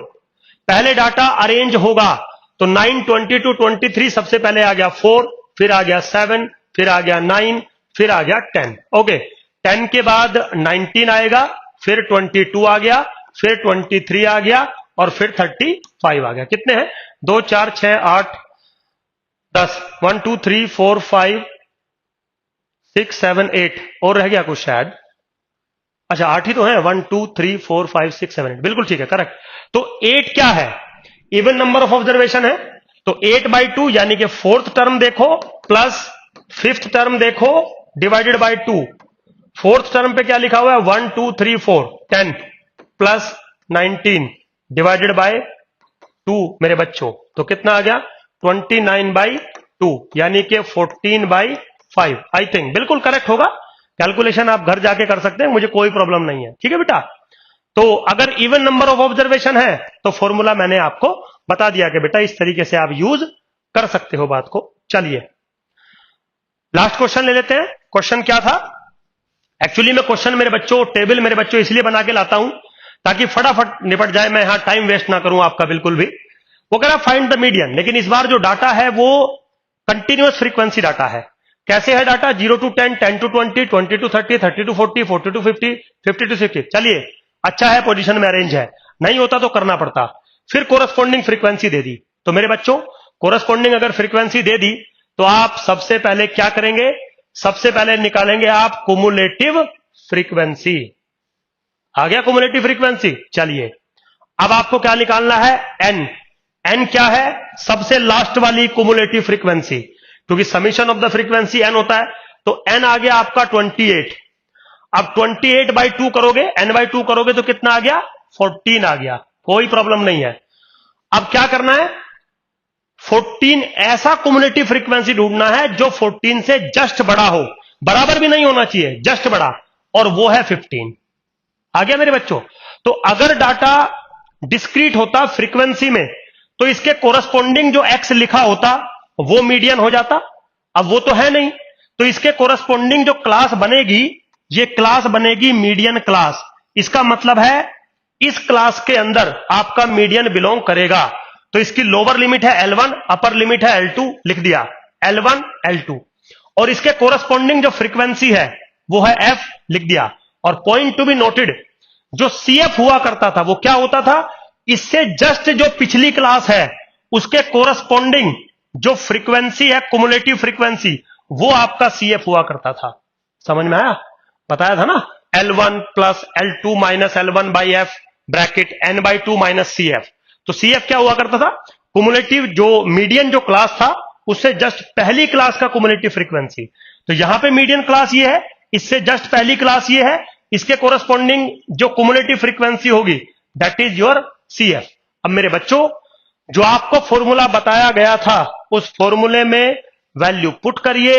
पहले डाटा अरेंज होगा। तो 9 22 23 सबसे पहले आ गया 4, फिर आ गया 7, फिर आ गया 9, फिर आ गया 10। ओके, 10 के बाद 19 आएगा, फिर 22 आ गया, फिर 23 आ गया, और फिर 35 आ गया। कितने हैं? 2 4 6 8 10, 1 2 3 4 5 6 7 8, और रह गया कुछ शायद। अच्छा 8 ही तो है, 1 2 3 4 5 6 7 8, बिल्कुल ठीक है, करेक्ट। तो 8 क्या है? इवन नंबर ऑफ ऑब्जर्वेशन है। तो 8/2 यानी कि 4th टर्म देखो, प्लस 5th टर्म देखो, डिवाइडेड बाय 2। 4th टर्म पे क्या लिखा हुआ है? 1 2 3 4, 10 प्लस 19 डिवाइडेड बाय 2 मेरे बच्चों। तो कितना आ गया? 29/2, यानी कि 14/5। आई थिंक बिल्कुल करेक्ट होगा। कैलकुलेशन आप घर जाके कर सकते हैं, मुझे कोई प्रॉब्लम नहीं है। ठीक है बेटा। तो अगर इवन नंबर ऑफ ऑब्जर्वेशन है तो फॉर्मूला मैंने आपको बता दिया कि बेटा इस तरीके से आप यूज कर सकते हो बात को। चलिए लास्ट क्वेश्चन ले लेते हैं। क्वेश्चन क्या था? एक्चुअली मैं क्वेश्चन मेरे बच्चों, टेबल मेरे बच्चों इसलिए बना के लाता हूं ताकि फटाफट निपट जाए, मैं यहां टाइम वेस्ट ना करूं आपका बिल्कुल भी। वो कह रहा फाइंड द मीडियन, लेकिन इस बार जो डाटा है वो कंटिन्यूअस फ्रीक्वेंसी डाटा है। कैसे है data? 0 to 10, 10 to 20, 20 to 30, 30 to 40, 40 to 50, 50 to 60। चलिए अच्छा है, पोजीशन में अरेंज है, नहीं होता तो करना पड़ता। फिर कोरस्पॉन्डिंग फ्रीक्वेंसी दे दी। तो मेरे बच्चों कोरस्पॉन्डिंग अगर फ्रीक्वेंसी दे दी तो आप सबसे पहले क्या करेंगे? सबसे पहले निकालेंगे आप कुमुलेटिव फ्रीक्वेंसी। आ गया कुमुलेटिव फ्रीक्वेंसी। चलिए अब आपको क्या निकालना है? एन। एन क्या है? सबसे लास्ट वाली कुमुलेटिव फ्रीक्वेंसी, क्योंकि summation of the frequency N होता है। तो एन आ गया आपका 28। अब 28/2 करोगे, n/2 करोगे तो कितना आ गया? 14 आ गया। कोई प्रॉब्लम नहीं है। अब क्या करना है? 14 ऐसा कुमुलेटिव फ्रीक्वेंसी ढूंढना है जो 14 से जस्ट बड़ा हो, बराबर भी नहीं होना चाहिए, जस्ट बड़ा, और वो है 15। आ गया मेरे बच्चों। तो अगर डाटा डिस्क्रीट होता फ्रीक्वेंसी में तो इसके कोरस्पोंडिंग जो एक्स लिखा होता वो मीडियन हो जाता। अब वो तो है नहीं, तो इसके कोरस्पोंडिंग जो क्लास बनेगी, ये क्लास बनेगी मीडियन क्लास। इसका मतलब है इस क्लास के अंदर आपका मीडियन बिलोंग करेगा। तो इसकी लोअर लिमिट है L1, अपर लिमिट है L2, लिख दिया L1 L2, और इसके कोरस्पोंडिंग जो फ्रीक्वेंसी है वो है F, लिख दिया। और पॉइंट टू बी नोटेड, जो CF हुआ करता था वो क्या होता था, इससे जस्ट जो पिछली क्लास है उसके कोरस्पोंडिंग जो फ्रीक्वेंसी है, कुमुलेटिव फ्रीक्वेंसी, वो आपका CF हुआ करता था। समझ में आया? बताया था ना, L1 plus L2 minus L1 by F bracket N by 2 minus CF। तो CF क्या हुआ करता था, कुमुलेटिव जो मीडियन जो क्लास था उससे जस्ट पहली क्लास का कुमुलेटिव फ्रीक्वेंसी। तो यहां पे मीडियन क्लास ये है, इससे जस्ट पहली क्लास ये है, इसके कोरस्पोंडिंग जो कुमुलेटिव फ्रीक्वेंसी होगी दैट इज योर CF। अब मेरे बच्चों, जो आपको फॉर्मूला बताया गया था उस फॉर्मूले में वैल्यू पुट करिए,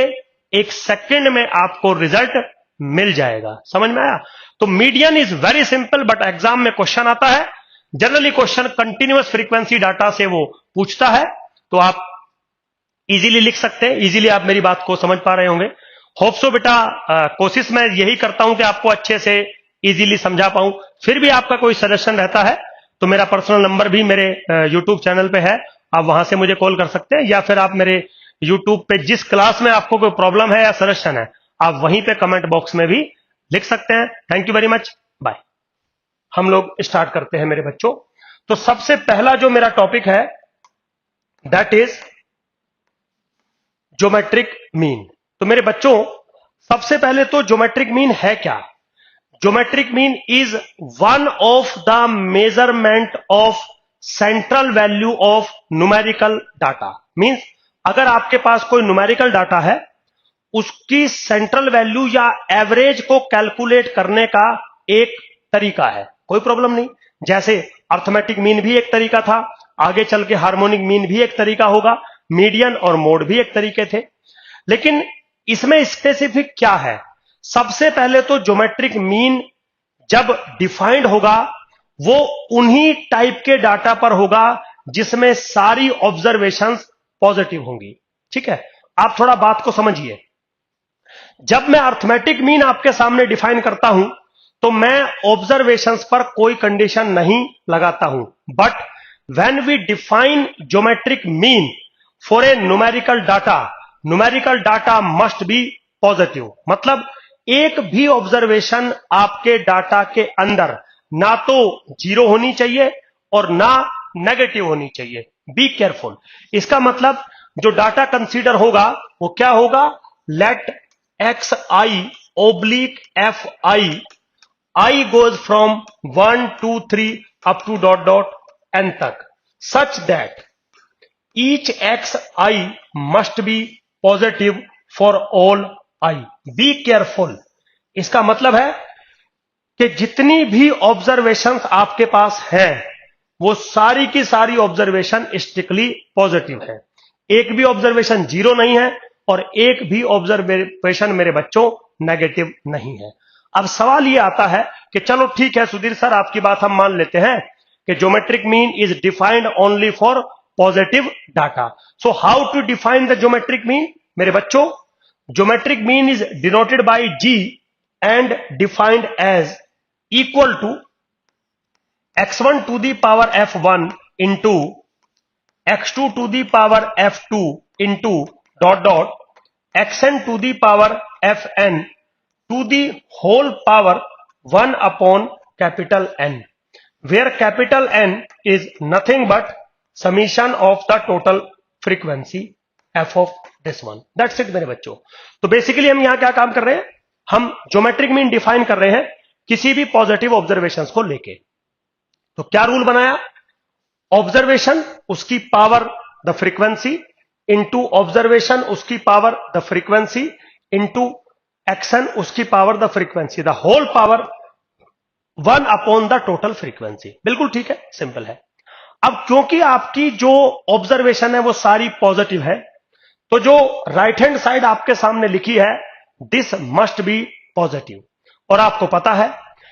1 सेकंड में आपको रिजल्ट मिल जाएगा। समझ में आया? तो median is very simple, but exam में क्वेश्चन आता है, generally question continuous frequency data से वो पूछता है, तो आप इजीली लिख सकते हैं। इजीली आप मेरी बात को समझ पा रहे होंगे। होप सो बेटा, कोशिश मैं यही करता हूं कि आपको अच्छे से इजीली समझा पाऊं। फिर भी आपका कोई सजेशन रहता है तो मेरा पर्सनल नंबर भी मेरे यूट्यूब चैनल पे है, आप वहां से मुझे कॉल कर सकते हैं, या फिर आप मेरे यूट्यूब पे जिस क्लास में आपको कोई प्रॉब्लम है या सजेशन है आप वहीं पे कमेंट बॉक्स में भी लिख सकते हैं। Thank you very much, bye. हम लोग स्टार्ट करते हैं मेरे बच्चों। तो सबसे पहला जो मेरा टॉपिक है दैट इज ज्योमेट्रिक मीन। तो मेरे बच्चों, सबसे पहले तो ज्योमेट्रिक मीन है क्या? Geometric mean is one of the measurement of central value of numerical data. Means अगर आपके पास कोई न्यूमेरिकल डाटा है, उसकी सेंट्रल वैल्यू या एवरेज को कैलकुलेट करने का एक तरीका है, कोई प्रॉब्लम नहीं। जैसे अर्थमेटिक मीन भी एक तरीका था, आगे चल के हार्मोनिक मीन भी एक तरीका होगा, मीडियन और मोड भी एक तरीके थे। लेकिन इसमें स्पेसिफिक क्या है? सबसे पहले तो ज्योमेट्रिक मीन जब डिफाइंड होगा वो उन्हीं टाइप के डाटा पर होगा जिसमें सारी ऑब्जर्वेशंस पॉजिटिव होंगी। ठीक है, आप थोड़ा बात को समझिए। जब मैं अर्थमेटिक मीन आपके सामने डिफाइन करता हूं तो मैं ऑब्जर्वेशंस पर कोई कंडीशन नहीं लगाता हूं, but when we define geometric mean for a numerical data must be positive. मतलब एक भी ऑब्जर्वेशन आपके डाटा के अंदर ना तो जीरो होनी चाहिए और ना नेगेटिव होनी चाहिए। Be careful. इसका मतलब जो डाटा कंसीडर होगा वो क्या होगा? Let x i oblique f i goes from 1 2 3 up to dot dot n तक, such that each x i must be positive for all i. Be careful. इसका मतलब है कि जितनी भी ऑब्जर्वेशंस आपके पास हैं वो सारी की सारी ऑब्जर्वेशन स्ट्रिक्टली पॉजिटिव है। एक भी ऑब्जर्वेशन जीरो नहीं है और एक भी ऑब्जर्वेशन मेरे बच्चों नेगेटिव नहीं है। अब सवाल ये आता है कि चलो ठीक है सुधीर सर, आपकी बात हम मान लेते हैं कि geometric mean is defined only for positive data. So how to define the geometric mean? मेरे बच्चों, geometric mean is denoted by G and defined as equal to x1 to the power f1 into x2 to the power f2 into dot dot xn to the power fn to the whole power 1 upon capital N, where capital N is nothing but summation of the total frequency f of this one. That's it मेरे बच्चों। तो basically हम यहां क्या काम कर रहे हैं? हम ज्योमेट्रिक मीन डिफाइन कर रहे हैं किसी भी पॉजिटिव ऑब्जर्वेशंस को लेके। तो क्या रूल बनाया? ऑब्जर्वेशन उसकी power the frequency into observation उसकी power the frequency into action उसकी power the frequency, the whole power 1 upon the total frequency. बिल्कुल ठीक है, सिंपल है। अब क्योंकि आपकी जो ऑब्जर्वेशन है वो सारी पॉजिटिव है, तो जो राइट हैंड साइड आपके सामने लिखी है दिस मस्ट बी पॉजिटिव। और आपको पता है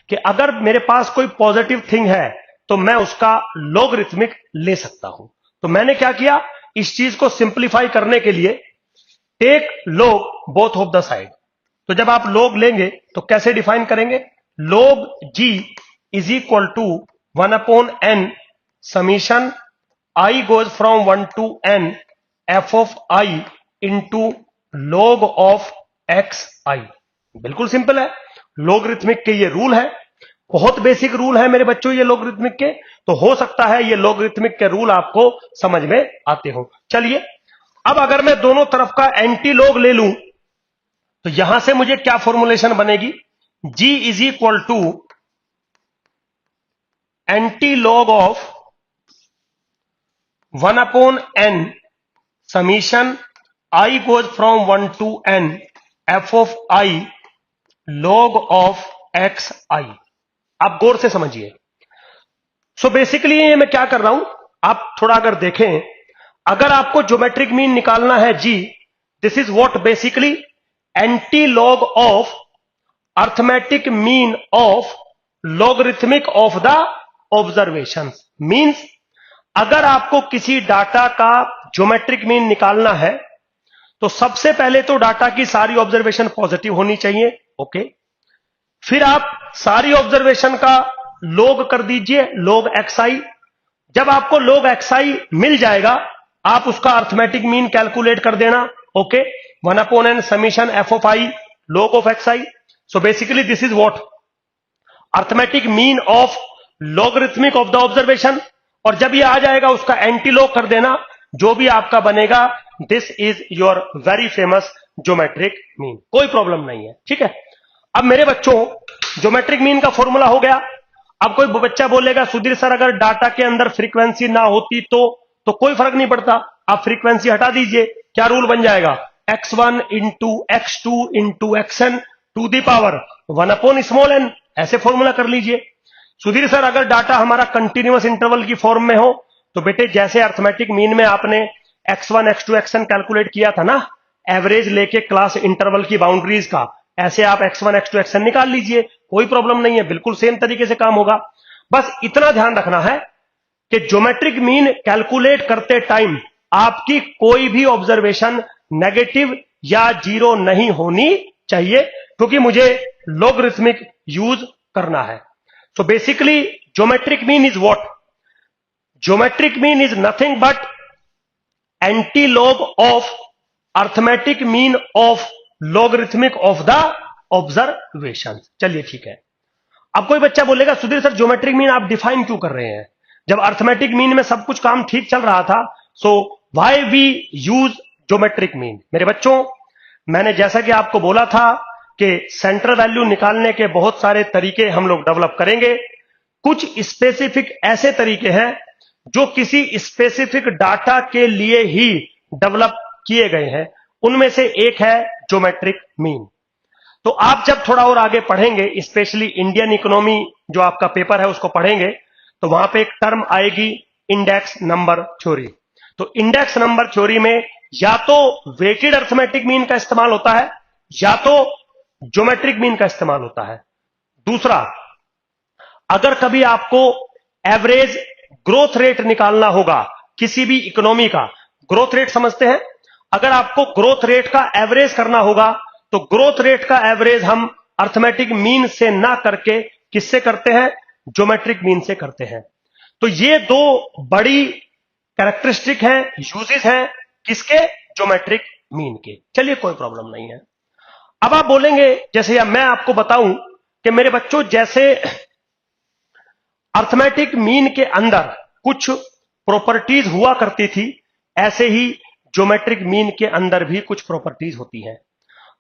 कि अगर मेरे पास कोई पॉजिटिव थिंग है तो मैं उसका लॉगरिथमिक ले सकता हूं। तो मैंने क्या किया, इस चीज को सिंप्लीफाई करने के लिए take log both of the side. तो जब आप log लेंगे तो कैसे डिफाइन करेंगे, log g is equal to 1/n summation i goes from 1 to n f of i into log of xi। बिल्कुल सिंपल है, लॉगरिथमिक के ये रूल है, बहुत बेसिक रूल है मेरे बच्चों ये लॉगरिथमिक के। तो हो सकता है ये लॉगरिथमिक के रूल आपको समझ में आते हो। चलिए, अब अगर मैं दोनों तरफ का एंटी लॉग ले लूं तो यहां से मुझे क्या फॉर्मुलेशन बनेगी, g is equal to anti log of 1/n summation i goes from 1 to n f of i log of xi। आप गौर से समझिए। सो बेसिकली ये मैं क्या कर रहा हूं, आप थोड़ा अगर देखें, अगर आपको ज्योमेट्रिक मीन निकालना है g, this is what basically anti log of arithmetic mean of logarithmic of the observation. Means अगर आपको किसी डाटा का ज्योमेट्रिक मीन निकालना है तो सबसे पहले तो डाटा की सारी ऑब्जर्वेशन पॉजिटिव होनी चाहिए, ओके। फिर आप सारी ऑब्जर्वेशन का लॉग कर दीजिए, log xi। जब आपको log xi मिल जाएगा आप उसका अर्थमेटिक मीन कैलकुलेट कर देना, okay. 1/n summation f of i log of xi। So basically this is what arithmetic mean of logarithmic of the observation. और जब ये आ जाएगा उसका एंटी लॉग कर देना, जो भी आपका बनेगा this is your very famous geometric mean, कोई प्रॉब्लम नहीं है, ठीक है। अब मेरे बच्चों ज्योमेट्रिक मीन का फॉर्मूला हो गया। अब कोई बच्चा बोलेगा सुधीर सर अगर डाटा के अंदर फ्रीक्वेंसी ना होती तो कोई फर्क नहीं पड़ता, आप फ्रीक्वेंसी हटा दीजिए, क्या रूल बन जाएगा, x1 into x2 into xn to the power 1/n, ऐसे फॉर्मूला कर लीजिए। सुधीर सर अगर डाटा हमारा कंटिन्यूअस इंटरवल की फॉर्म में हो तो बेटे जैसे अर्थमेटिक मीन में आपने x1 x2 xn कैलकुलेट किया था ना, एवरेज लेके क्लास इंटरवल की बाउंड्रीज का, ऐसे आप x1 x2 xn निकाल लीजिए, कोई प्रॉब्लम नहीं है, बिल्कुल सेम तरीके से काम होगा। बस इतना ध्यान रखना है कि ज्योमेट्रिक मीन कैलकुलेट करते टाइम आपकी कोई भी ऑब्जर्वेशन नेगेटिव या जीरो नहीं होनी चाहिए, क्योंकि मुझे लॉगरिथमिक यूज करना है। So basically geometric mean is what, geometric mean is nothing but anti log of arithmetic mean of logarithmic of the observation. चलिए ठीक है। अब कोई बच्चा बोलेगा सुधीर सर ज्योमेट्रिक मीन आप डिफाइन क्यों कर रहे हैं, जब अर्थमेटिक मीन में सब कुछ काम ठीक चल रहा था, so why we use geometric mean. मेरे बच्चों मैंने जैसा कि आपको बोला था कि सेंट्रल वैल्यू निकालने के बहुत सारे तरीके हम लोग डेवलप करेंगे। कुछ स्पेसिफिक ऐसे तरीके हैं जो किसी स्पेसिफिक डाटा के लिए ही डेवलप किए गए हैं, उनमें से एक है ज्योमेट्रिक मीन। तो आप जब थोड़ा और आगे पढ़ेंगे, स्पेशली इंडियन इकोनॉमी जो आपका पेपर है उसको पढ़ेंगे, तो वहां पे एक टर्म आएगी इंडेक्स नंबर थ्योरी। तो इंडेक्स नंबर थ्योरी में या तो वेटेड अर्थमेटिक मीन का इस्तेमाल होता है या तो ज्योमेट्रिक मीन का इस्तेमाल होता है। दूसरा, अगर कभी आपको एवरेज ग्रोथ रेट निकालना होगा किसी भी इकोनॉमी का, ग्रोथ रेट समझते हैं, अगर आपको ग्रोथ रेट का एवरेज करना होगा तो ग्रोथ रेट का एवरेज हम अर्थमेटिक मीन से ना करके किससे करते हैं, ज्योमेट्रिक मीन से करते हैं। तो ये दो बड़ी कैरेक्टरिस्टिक हैं, यूजेस हैं किसके, ज्योमेट्रिक मीन के। चलिए कोई प्रॉब्लम नहीं है। अब आप बोलेंगे जैसे या मैं आपको बताऊं कि मेरे बच्चों जैसे अर्थमेटिक मीन के अंदर कुछ प्रॉपर्टीज हुआ करती थी, ऐसे ही ज्योमेट्रिक मीन के अंदर भी कुछ प्रॉपर्टीज होती हैं।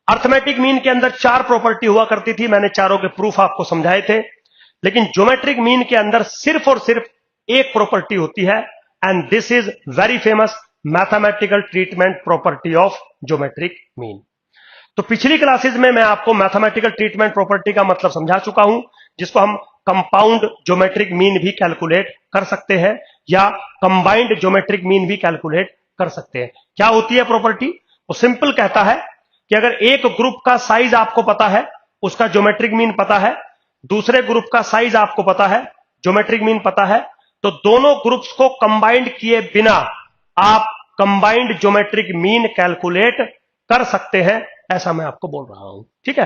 अर्थमेटिक मीन के अंदर 4 प्रॉपर्टी हुआ करती थी, मैंने चारों के प्रूफ आपको समझाए थे। लेकिन ज्योमेट्रिक मीन के अंदर सिर्फ और सिर्फ एक प्रॉपर्टी होती है, and this is very famous mathematical treatment property of geometric mean. तो पिछली क्लासेस में मैं आपको मैथमेटिकल ट्रीटमेंट प्रॉपर्टी का मतलब समझा चुका हूं, जिसको हम कंपाउंड ज्योमेट्रिक मीन भी कैलकुलेट कर सकते हैं या कंबाइंड ज्योमेट्रिक मीन भी कैलकुलेट कर सकते हैं। क्या होती है प्रॉपर्टी, वो सिंपल कहता है कि अगर एक ग्रुप का साइज आपको पता है, उसका ज्योमेट्रिक मीन पता है, दूसरे ग्रुप का साइज आपको पता है, ज्योमेट्रिक मीन पता है, तो दोनों ग्रुप्स को कंबाइंड किए बिना आप कंबाइंड ज्योमेट्रिक मीन कैलकुलेट कर सकते हैं, ऐसा मैं आपको बोल रहा हूं। ठीक है,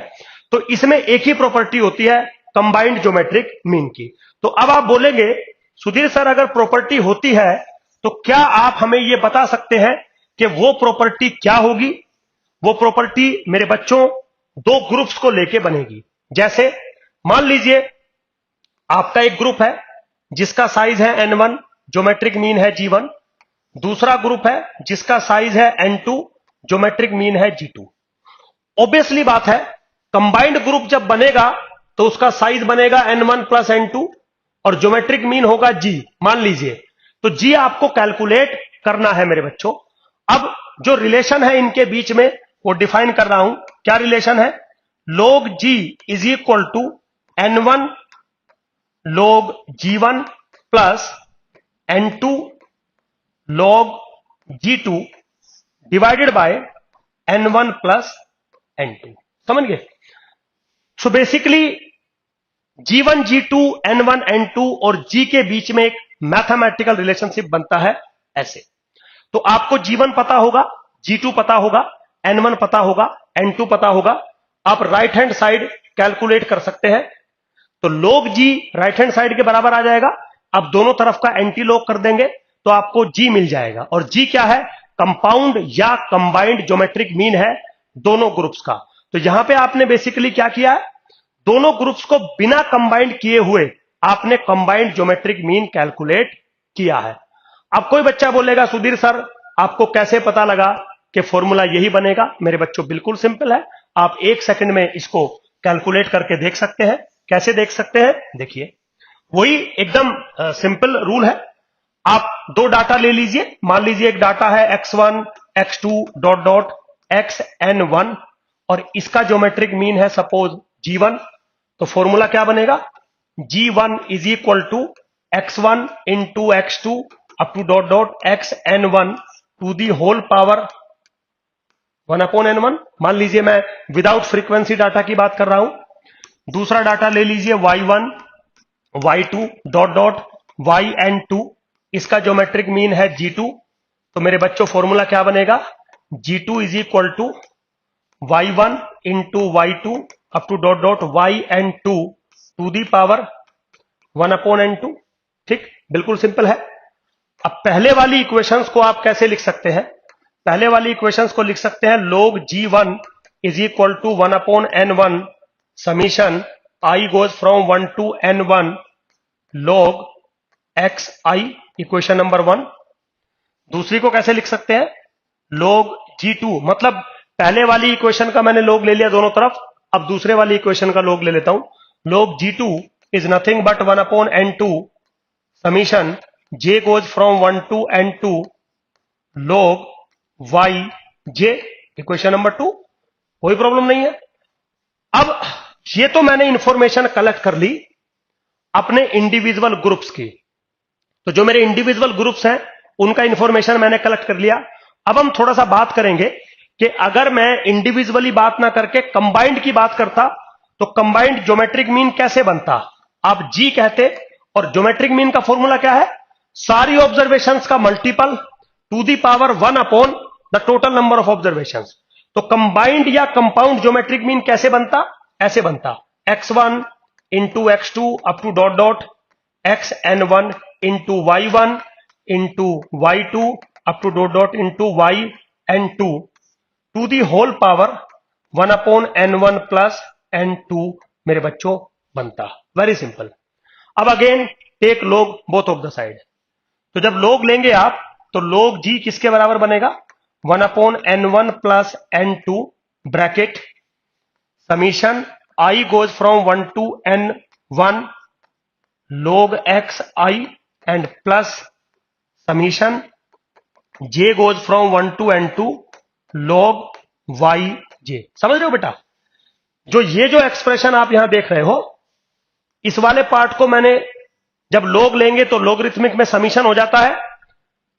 तो इसमें एक ही प्रॉपर्टी होती है कंबाइंड ज्योमेट्रिक मीन की। तो अब आप बोलेंगे सुधीर सर अगर प्रॉपर्टी होती है तो क्या आप हमें यह बता सकते हैं कि वो प्रॉपर्टी क्या होगी? वो प्रॉपर्टी मेरे बच्चों दो ग्रुप्स को लेके बनेगी। जैसे मान लीजिए आपका एक ग्रुप है जिसका साइज है n1, ज्योमेट्रिक मीन है g1, दूसरा ग्रुप है जिसका साइज है n2, ज्योमेट्रिक मीन है g2। ऑब्वियसली बात है कंबाइंड ग्रुप जब बनेगा तो उसका साइज बनेगा n1 प्लस n2 और ज्योमेट्रिक मीन होगा g। मान लीजिए तो g आपको कैलकुलेट करना है मेरे बच्चों। अब जो रिलेशन है इनके बीच में वो डिफाइन कर रहा हूं। क्या रिलेशन है? log g is equal to n1 log g1 plus n2 log g2 divided by n1 plus n2। समझ गए? So basically g1 g2 n1 n2 और g के बीच में एक मैथमेटिकल रिलेशनशिप बनता है ऐसे। तो आपको g1 पता होगा, g2 पता होगा, n1 पता होगा, n2 पता होगा। आप राइट हैंड साइड कैलकुलेट कर सकते हैं। तो log g right hand side के बराबर आ जाएगा। अब दोनों तरफ का एंटी लॉग कर देंगे तो आपको g मिल जाएगा। और g क्या है? कंपाउंड या कंबाइंड ज्योमेट्रिक मीन है दोनों ग्रुप्स का। तो यहां पे आपने बेसिकली क्या किया है? दोनों ग्रुप्स को बिना कंबाइंड किए हुए आपने कंबाइंड ज्योमेट्रिक मीन कैलकुलेट किया है। अब कोई बच्चा बोलेगा सुधीर सर आपको कैसे पता लगा कि फॉर्मूला यही बनेगा? मेरे बच्चों बिल्कुल सिंपल है, आप एक सेकंड में इसको कैलकुलेट करके देख सकते हैं। कैसे देख सकते हैं? देखिए, वही एकदम सिंपल रूल है। आप दो डाटा ले लीजिए। मान लीजिए एक डाटा है x1 x2 dot dot xn1 और इसका ज्योमेट्रिक मीन है सपोज g1। तो फॉर्मूला क्या बनेगा? g1 is equal to x1 into x2 up to dot dot xn1 to the whole power 1 upon n1। मान लीजिए मैं विदाउट फ्रीक्वेंसी डाटा की बात कर रहा हूं। दूसरा डाटा ले लीजिए y1 y2 dot dot yn2, इसका ज्योमेट्रिक मीन है g2। तो मेरे बच्चों फॉर्मूला क्या बनेगा? g2 is equal to y1 into y2 up to dot dot yn2 to the power 1 upon n2। ठीक, बिल्कुल सिंपल है। अब पहले वाली इक्वेशंस को आप कैसे लिख सकते हैं? पहले वाली इक्वेशंस को लिख सकते हैं log g1 is equal to 1 upon n1 summation I goes from 1 to n1 log xi, equation number 1। दूसरी को कैसे लिख सकते हैं? log g2, मतलब पहले वाली इक्वेशन का मैंने log ले लिया दोनों तरफ, अब दूसरे वाली इक्वेशन का log ले लेता हूं। log g2 is nothing but 1 upon n2 summation j goes from 1 to n2 log yj, equation number 2। कोई प्रॉब्लम नहीं है। अब ये तो मैंने इंफॉर्मेशन कलेक्ट कर ली अपने इंडिविजुअल ग्रुप्स की। तो जो मेरे इंडिविजुअल ग्रुप्स हैं उनका इंफॉर्मेशन मैंने कलेक्ट कर लिया। अब हम थोड़ा सा बात करेंगे कि अगर मैं इंडिविजुअली बात ना करके कंबाइंड की बात करता तो कंबाइंड ज्योमेट्रिक मीन कैसे बनता? आप जी कहते और ज्योमेट्रिक मीन का फॉर्मूला क्या है? सारी ऑब्जर्वेशंस का multiple to the power 1 upon the total number of observations. तो कंबाइंड या कंपाउंड ज्योमेट्रिक मीन कैसे बनता? ऐसे बनता x1 into x2 up to dot dot xn1 into y1 into y2 up to dot dot into yn2 to the whole power 1 upon n1 plus n2 मेरे बच्चों बनता। Very simple. अब again take log both of the side. तो जब log लेंगे आप तो log g किसके बराबर बनेगा? 1 upon n1 plus n2 bracket summation I goes from 1 to n1 log xi and plus summation j goes from 1 to n2 log yj। समझ रहे हो बेटा? ये जो एक्सप्रेशन आप यहां देख रहे हो, इस वाले पार्ट को मैंने जब log लेंगे तो लोगरिथमिक में समीशन हो जाता है।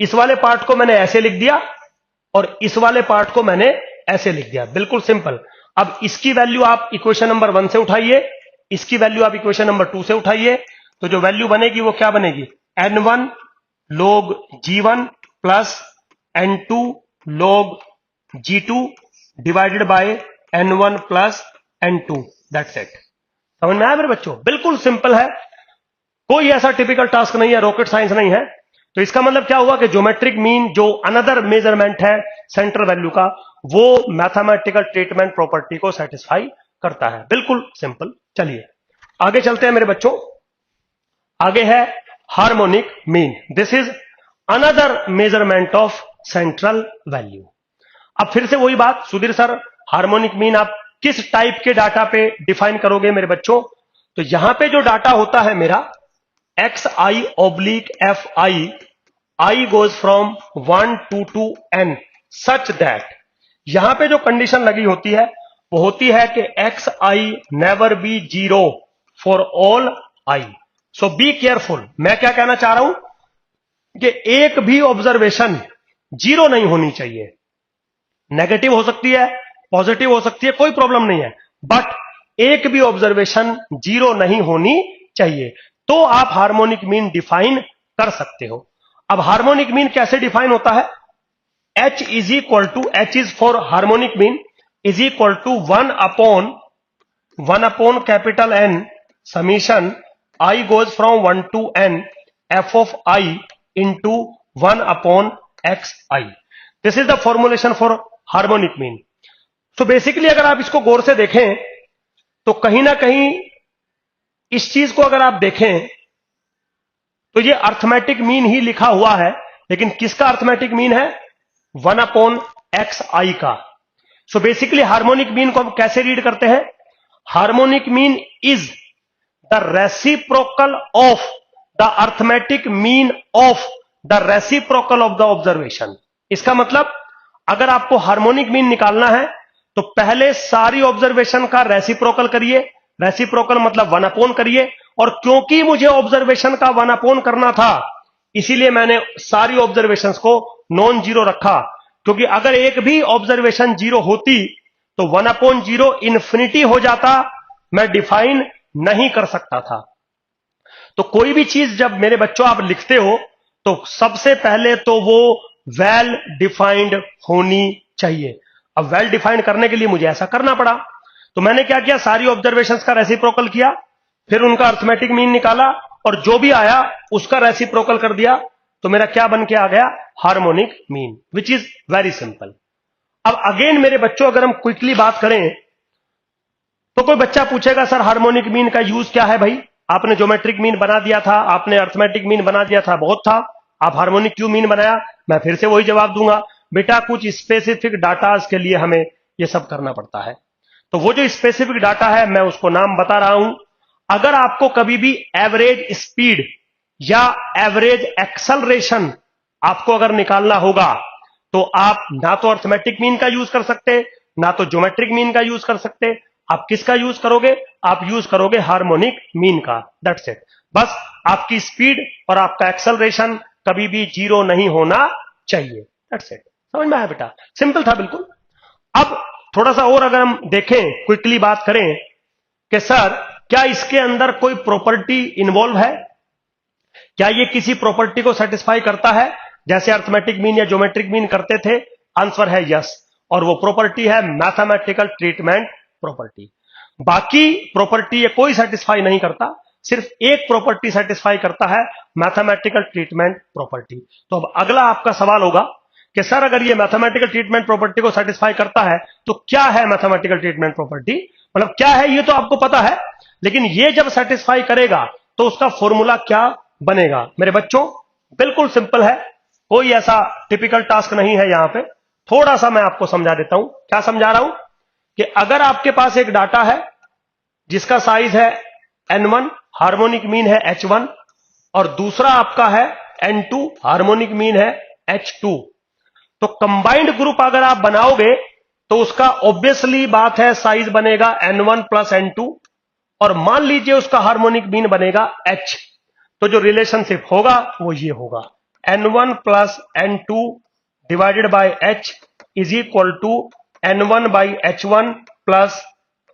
इस वाले पार्ट को मैंने ऐसे लिख दिया और इस वाले पार्ट को मैंने ऐसे लिख दिया। बिल्कुल सिंपल। अब इसकी वैल्यू आप इक्वेशन नंबर 1 से उठाइए, इसकी वैल्यू आप इक्वेशन नंबर 2 से उठाइए, तो जो वैल्यू बनेगी वो क्या बनेगी, n1 log g1 plus n2 log g2 divided by n1 plus n2, that's it. समझ में आया मेरे बच्चों? बिल्कुल सिंपल है, कोई ऐसा टिपिकल टास्क नहीं है, रॉकेट साइंस नहीं है। तो इसका मतलब क्या हुआ कि ज्योमेट्रिक मीन जो अनदर मेजरमेंट है सेंट्रल वैल्यू का, वो मैथमेटिकल ट्रीटमेंट प्रॉपर्टी को सेटिस्फाई करता है। बिल्कुल सिंपल। चलिए आगे चलते हैं मेरे बच्चों। आगे है harmonic mean. This is another measurement of central value. अब फिर से वही बात, सुधीर सर हार्मोनिक मीन आप किस टाइप के डाटा पे डिफाइन करोगे मेरे बच्चों? तो यहां पे जो डाटा होता है मेरा xi oblique fi, i goes from 1 to n such that, यहां पे जो कंडीशन लगी होती है वो होती है कि xi never be 0 for all i। So be careful. मैं क्या कहना चाह रहा हूं कि एक भी ऑब्जर्वेशन 0 नहीं होनी चाहिए। नेगेटिव हो सकती है, पॉजिटिव हो सकती है, कोई प्रॉब्लम नहीं है, बट एक भी ऑब्जर्वेशन 0 नहीं होनी चाहिए, तो आप हार्मोनिक मीन डिफाइन कर सकते हो। अब हार्मोनिक मीन कैसे डिफाइन होता है? h is equal to, h is for harmonic mean is equal to 1 upon capital N summation i goes from 1 to n f of i into 1 upon xi। This is the formulation for harmonic mean. So basically अगर आप इसको गौर से देखें तो कहीं ना कहीं इस चीज को अगर आप देखें तो ये अर्थमेटिक मीन ही लिखा हुआ है, लेकिन किसका अर्थमेटिक मीन है? 1 अपॉन xi का। सो बेसिकली हार्मोनिक मीन को हम कैसे रीड करते हैं? Harmonic mean is the reciprocal of the arithmetic mean of the reciprocal of the observation. इसका मतलब अगर आपको हार्मोनिक मीन निकालना है तो पहले सारी ऑब्जर्वेशन का रेसिप्रोकल करिए, रेसिप्रोकल मतलब 1 अपॉन करिए, और क्योंकि मुझे ऑब्जर्वेशन का 1 अपॉन करना था इसीलिए मैंने सारी ऑब्जर्वेशंस को नॉन जीरो रखा, क्योंकि अगर एक भी ऑब्जर्वेशन 0 होती तो 1 अपॉन 0 इंफिनिटी हो जाता, मैं डिफाइन नहीं कर सकता था। तो कोई भी चीज जब मेरे बच्चों आप लिखते हो तो सबसे पहले तो वो वेल डिफाइंड होनी चाहिए। अब वेल डिफाइंड करने के लिए मुझे ऐसा करना पड़ा, तो मैंने क्या किया, सारी ऑब्जर्वेशंस का रेसिप्रोकल किया, फिर उनका अर्थमेटिक मीन निकाला और जो भी आया उसका रेसिप्रोकल कर दिया, तो मेरा क्या बन के आ गया? Harmonic mean, which is very simple. अब अगेन मेरे बच्चों अगर हम क्विकली बात करें तो कोई बच्चा पूछेगा सर हार्मोनिक मीन का यूज क्या है? भाई आपने ज्योमेट्रिक मीन बना दिया था, आपने अर्थमेटिक मीन बना दिया था, बहुत था, आप हार्मोनिक क्यों मीन बनाया? मैं फिर से वही जवाब दूंगा, बेटा कुछ स्पेसिफिक डाटाज के लिए हमें यह सब करना पड़ता है। तो वो जो स्पेसिफिक डाटा है मैं उसको नाम बता रहा हूं। अगर आपको कभी भी एवरेज स्पीड या एवरेज एक्सेलरेशन आपको अगर निकालना होगा तो आप ना तो अर्थमेटिक मीन का यूज कर सकते, ना तो ज्योमेट्रिक मीन का यूज कर सकते। आप किसका यूज करोगे? आप यूज करोगे हार्मोनिक मीन का, दैट्स इट। बस आपकी स्पीड और आपका एक्सेलरेशन कभी भी 0 नहीं होना चाहिए, दैट्स इट। समझ में आया बेटा? सिंपल था बिल्कुल। अब थोड़ा सा और अगर हम देखें, क्विकली बात करें कि सर क्या इसके अंदर कोई प्रॉपर्टी इन्वॉल्व है? क्या ये किसी प्रॉपर्टी को सेटिस्फाई करता है जैसे अर्थमेटिक मीन या ज्योमेट्रिक मीन करते थे? आंसर है यस, और वो प्रॉपर्टी है मैथमेटिकल ट्रीटमेंट प्रॉपर्टी। बाकी प्रॉपर्टी ये कोई सेटिस्फाई नहीं करता, सिर्फ एक प्रॉपर्टी सेटिस्फाई करता है, मैथमेटिकल ट्रीटमेंट प्रॉपर्टी। तो अब अगला आपका सवाल होगा कि सर अगर ये मैथमेटिकल ट्रीटमेंट प्रॉपर्टी को सेटिस्फाई करता है तो क्या है मैथमेटिकल ट्रीटमेंट प्रॉपर्टी? मतलब क्या है ये तो आपको पता है, लेकिन ये जब सेटिस्फाई करेगा तो उसका फॉर्मूला क्या बनेगा? मेरे बच्चों बिल्कुल सिंपल है, कोई ऐसा टिपिकल टास्क नहीं है यहां पे। थोड़ा सा मैं आपको समझा देता हूं। क्या समझा रहा हूं कि अगर आपके पास एक डाटा है जिसका साइज है n1, हार्मोनिक मीन है h1, और दूसरा आपका है n2, हार्मोनिक मीन है h2, तो कंबाइंड ग्रुप अगर आप बनाओगे तो उसका ऑब्वियसली बात है साइज बनेगा n1 प्लस n2, और मान लीजिए उसका हार्मोनिक मीन बनेगा h, तो जो रिलेशनशिप होगा वो ये होगा, n1 plus n2 divided by h is equal to n1 by h1 plus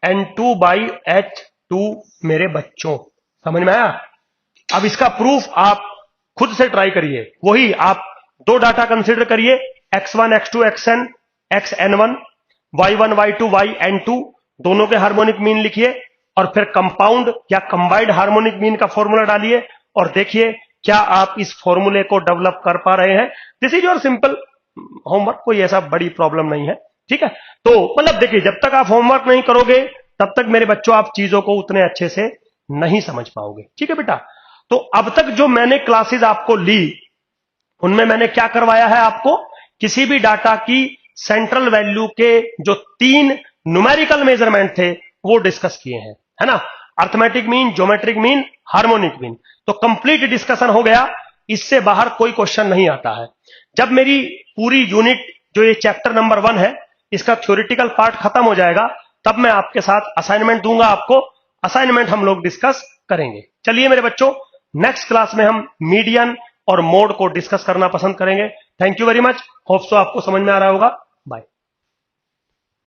n2 by h two मेरे बच्चों। समझ में आया? अब इसका प्रूफ आप खुद से ट्राई करिए। वही आप दो डाटा कंसीडर करिए, x1 x2 xn xn1, y1 y2 yn2, दोनों के हार्मोनिक मीन लिखिए और फिर कंपाउंड या कंबाइंड हार्मोनिक मीन का फॉर्मूला डालिए और देखिए क्या आप इस फॉर्मूले को डेवलप कर पा रहे हैं। This is your simple homework, कोई ऐसा बड़ी प्रॉब्लम नहीं है। ठीक है, तो मतलब देखिए, जब तक आप होमवर्क नहीं करोगे तब तक मेरे बच्चों आप चीजों को उतने अच्छे से नहीं समझ पाओगे। ठीक है बेटा, तो अब तक जो मैंने क्लासेस आपको ली उनमें मैंने क्या करवाया है आपको, किसी भी डाटा की सेंट्रल वैल्यू के जो 3 न्यूमेरिकल मेजरमेंट थे वो डिस्कस किए हैं, है ना। Arithmetic mean, geometric mean, harmonic mean, तो कंप्लीट डिस्कशन हो गया। इससे बाहर कोई क्वेश्चन नहीं आता है। जब मेरी पूरी यूनिट जो ये चैप्टर नंबर 1 है इसका थ्योरेटिकल पार्ट खत्म हो जाएगा तब मैं आपके साथ असाइनमेंट दूंगा। आपको असाइनमेंट हम लोग डिस्कस करेंगे। चलिए मेरे बच्चों, नेक्स्ट क्लास में हम मीडियन और मोड को डिस्कस करना पसंद करेंगे। Thank you very much. Hope so आपको समझ में आ रहा होगा।